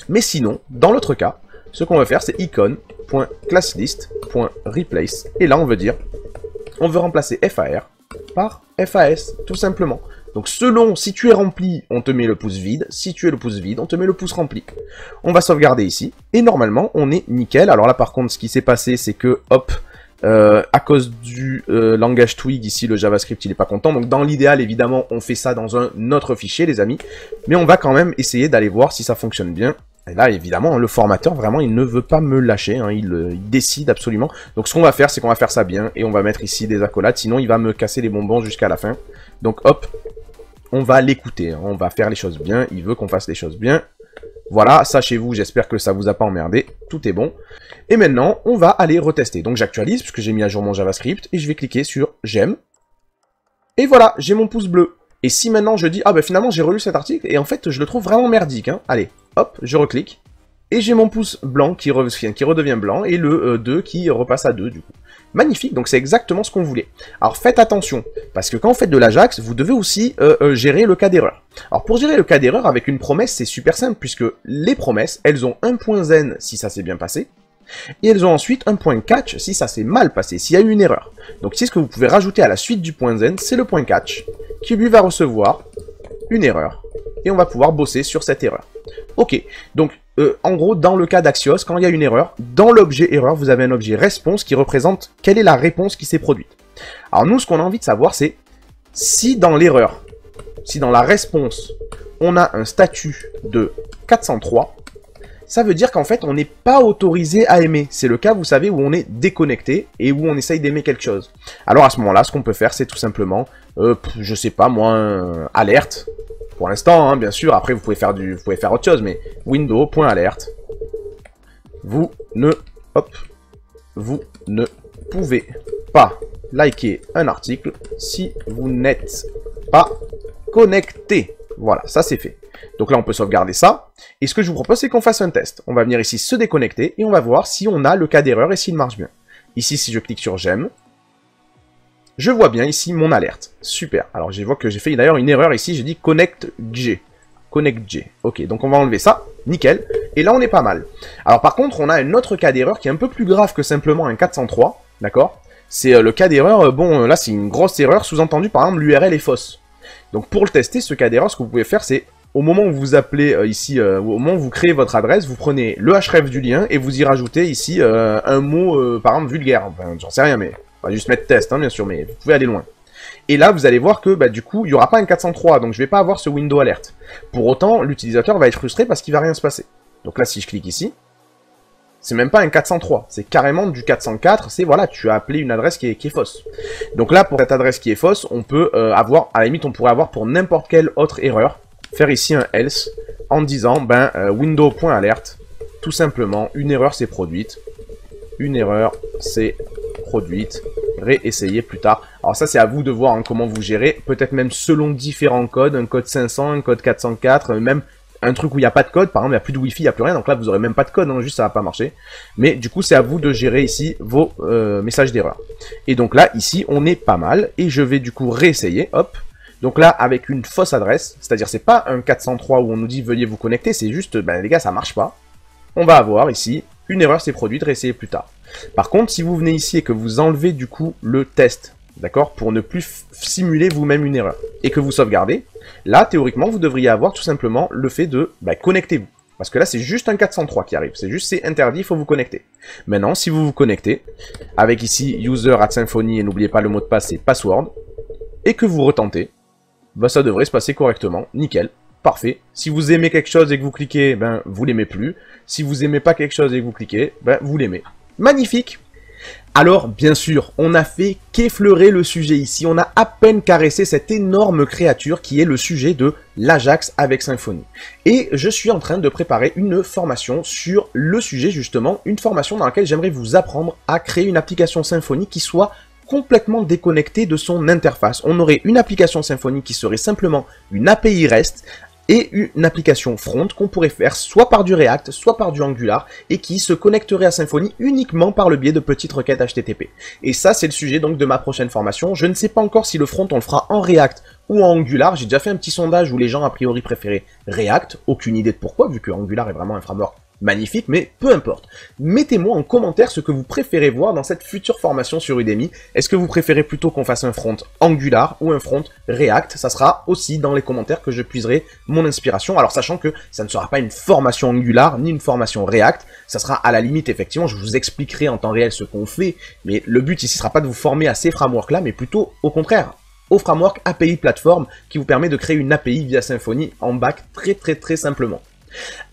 Mais sinon, dans l'autre cas, ce qu'on va faire, c'est icon.classlist.replace. Et là, on veut dire, on veut remplacer FAR par FAS, tout simplement. Donc, selon, si tu es rempli, on te met le pouce vide. Si tu es le pouce vide, on te met le pouce rempli. On va sauvegarder ici. Et normalement, on est nickel. Alors là, par contre, ce qui s'est passé, c'est que, hop, à cause du langage Twig, ici, le JavaScript, il n'est pas content. Donc, dans l'idéal, évidemment, on fait ça dans un autre fichier, les amis. Mais on va quand même essayer d'aller voir si ça fonctionne bien. Et là, évidemment, le formateur, vraiment, il ne veut pas me lâcher, hein, il décide absolument. Donc, ce qu'on va faire, c'est qu'on va faire ça bien, et on va mettre ici des accolades, sinon il va me casser les bonbons jusqu'à la fin. Donc, hop, on va l'écouter, hein, on va faire les choses bien, il veut qu'on fasse les choses bien. Voilà, sachez-vous, j'espère que ça vous a pas emmerdé, tout est bon. Et maintenant, on va aller retester. Donc, j'actualise, puisque j'ai mis à jour mon JavaScript, et je vais cliquer sur « J'aime ». Et voilà, j'ai mon pouce bleu. Et si maintenant je dis « Ah ben finalement, j'ai relu cet article, et en fait, je le trouve vraiment merdique, hein. » Allez. Hop, je reclique, et j'ai mon pouce blanc qui redevient blanc, et le 2 qui repasse à 2, du coup. Magnifique, donc c'est exactement ce qu'on voulait. Alors faites attention, parce que quand vous faites de l'Ajax, vous devez aussi gérer le cas d'erreur. Alors pour gérer le cas d'erreur avec une promesse, c'est super simple, puisque les promesses, elles ont un point zen si ça s'est bien passé, et elles ont ensuite un point catch si ça s'est mal passé, s'il y a eu une erreur. Donc ici, ce que vous pouvez rajouter à la suite du point zen, c'est le point catch, qui lui va recevoir une erreur, et on va pouvoir bosser sur cette erreur. Ok, donc en gros, dans le cas d'Axios, quand il y a une erreur, dans l'objet erreur, vous avez un objet response qui représente quelle est la réponse qui s'est produite. Alors nous, ce qu'on a envie de savoir, c'est si dans l'erreur, si dans la response, on a un statut de 403, ça veut dire qu'en fait, on n'est pas autorisé à aimer. C'est le cas, vous savez, où on est déconnecté et où on essaye d'aimer quelque chose. Alors à ce moment-là, ce qu'on peut faire, c'est tout simplement, je sais pas moi, alerte. Pour l'instant, hein, bien sûr, après vous pouvez faire autre chose, mais window.alert. Vous ne pouvez likez un article si vous n'êtes pas connecté. Voilà, ça c'est fait. Donc là, on peut sauvegarder ça. Et ce que je vous propose, c'est qu'on fasse un test. On va venir ici se déconnecter et on va voir si on a le cas d'erreur et s'il marche bien. Ici, si je clique sur j'aime, je vois bien ici mon alerte. Super. Alors, je vois que j'ai fait d'ailleurs une erreur ici. J'ai dit connect G. Connect G. Ok, donc on va enlever ça. Nickel. Et là, on est pas mal. Alors, par contre, on a un autre cas d'erreur qui est un peu plus grave que simplement un 403. D'accord? C'est le cas d'erreur. Bon, là, c'est une grosse erreur. Sous-entendu, par exemple, l'URL est fausse. Donc, pour le tester, ce cas d'erreur, ce que vous pouvez faire, c'est au moment où vous appelez ici, au moment où vous créez votre adresse, vous prenez le href du lien et vous y rajoutez ici un mot, par exemple, vulgaire. Enfin, j'en sais rien, mais on va juste mettre test, hein, bien sûr, mais vous pouvez aller loin. Et là, vous allez voir que, bah, du coup, il n'y aura pas un 403, donc je ne vais pas avoir ce window alert. Pour autant, l'utilisateur va être frustré parce qu'il ne va rien se passer. Donc là, si je clique ici, c'est même pas un 403, c'est carrément du 404, c'est voilà, tu as appelé une adresse qui est fausse. Donc là, pour cette adresse qui est fausse, on peut avoir, à la limite, on pourrait avoir pour n'importe quelle autre erreur, faire ici un else en disant ben window.alert, tout simplement une erreur s'est produite, réessayer plus tard. Alors ça c'est à vous de voir hein, comment vous gérez, peut-être même selon différents codes, un code 500, un code 404, même un truc où il n'y a pas de code, par exemple il n'y a plus de wifi, il n'y a plus rien, donc là vous aurez même pas de code, hein, juste ça va pas marcher. Mais du coup c'est à vous de gérer ici vos messages d'erreur. Et donc là ici on est pas mal, et je vais du coup réessayer, hop. Donc là, avec une fausse adresse, c'est-à-dire c'est pas un 403 où on nous dit veuillez vous connecter, c'est juste, ben les gars, ça marche pas. On va avoir ici, une erreur s'est produite, réessayez plus tard. Par contre, si vous venez ici et que vous enlevez du coup le test, d'accord, pour ne plus simuler vous-même une erreur, et que vous sauvegardez, là, théoriquement, vous devriez avoir tout simplement le fait de, connectez-vous. Parce que là, c'est juste un 403 qui arrive, c'est juste, c'est interdit, il faut vous connecter. Maintenant, si vous vous connectez, avec ici, user@symfony, et n'oubliez pas le mot de passe, c'est password, et que vous retentez, bah ça devrait se passer correctement, nickel, parfait. Si vous aimez quelque chose et que vous cliquez, ben vous l'aimez plus. Si vous aimez pas quelque chose et que vous cliquez, ben vous l'aimez. Magnifique. Alors, bien sûr, on n'a fait qu'effleurer le sujet ici, on a à peine caressé cette énorme créature qui est le sujet de l'Ajax avec Symfony. Et je suis en train de préparer une formation sur le sujet justement, une formation dans laquelle j'aimerais vous apprendre à créer une application Symfony qui soit complètement déconnecté de son interface. On aurait une application Symfony qui serait simplement une API REST et une application front qu'on pourrait faire soit par du React, soit par du Angular, et qui se connecterait à Symfony uniquement par le biais de petites requêtes HTTP. Et ça, c'est le sujet donc de ma prochaine formation. Je ne sais pas encore si le front, on le fera en React ou en Angular. J'ai déjà fait un petit sondage où les gens, a priori, préféraient React. Aucune idée de pourquoi, vu que Angular est vraiment un framework magnifique, mais peu importe. Mettez-moi en commentaire ce que vous préférez voir dans cette future formation sur Udemy. Est-ce que vous préférez plutôt qu'on fasse un front Angular ou un front React? Ça sera aussi dans les commentaires que je puiserai mon inspiration. Alors sachant que ça ne sera pas une formation Angular ni une formation React, ça sera à la limite effectivement, je vous expliquerai en temps réel ce qu'on fait, mais le but ici sera pas de vous former à ces frameworks-là, mais plutôt au contraire, au framework API Platform qui vous permet de créer une API via Symfony en back très simplement.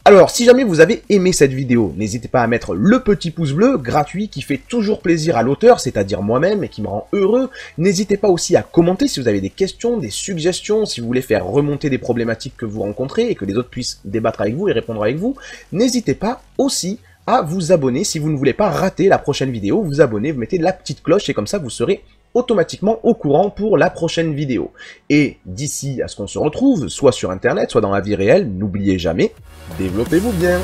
Alors, si jamais vous avez aimé cette vidéo, n'hésitez pas à mettre le petit pouce bleu, gratuit, qui fait toujours plaisir à l'auteur, c'est-à-dire moi-même, et qui me rend heureux. N'hésitez pas aussi à commenter si vous avez des questions, des suggestions, si vous voulez faire remonter des problématiques que vous rencontrez, et que les autres puissent débattre avec vous et répondre avec vous. N'hésitez pas aussi à vous abonner si vous ne voulez pas rater la prochaine vidéo. Vous abonnez, vous mettez la petite cloche, et comme ça vous serez automatiquement au courant pour la prochaine vidéo. Et d'ici à ce qu'on se retrouve, soit sur internet, soit dans la vie réelle, n'oubliez jamais, développez-vous bien.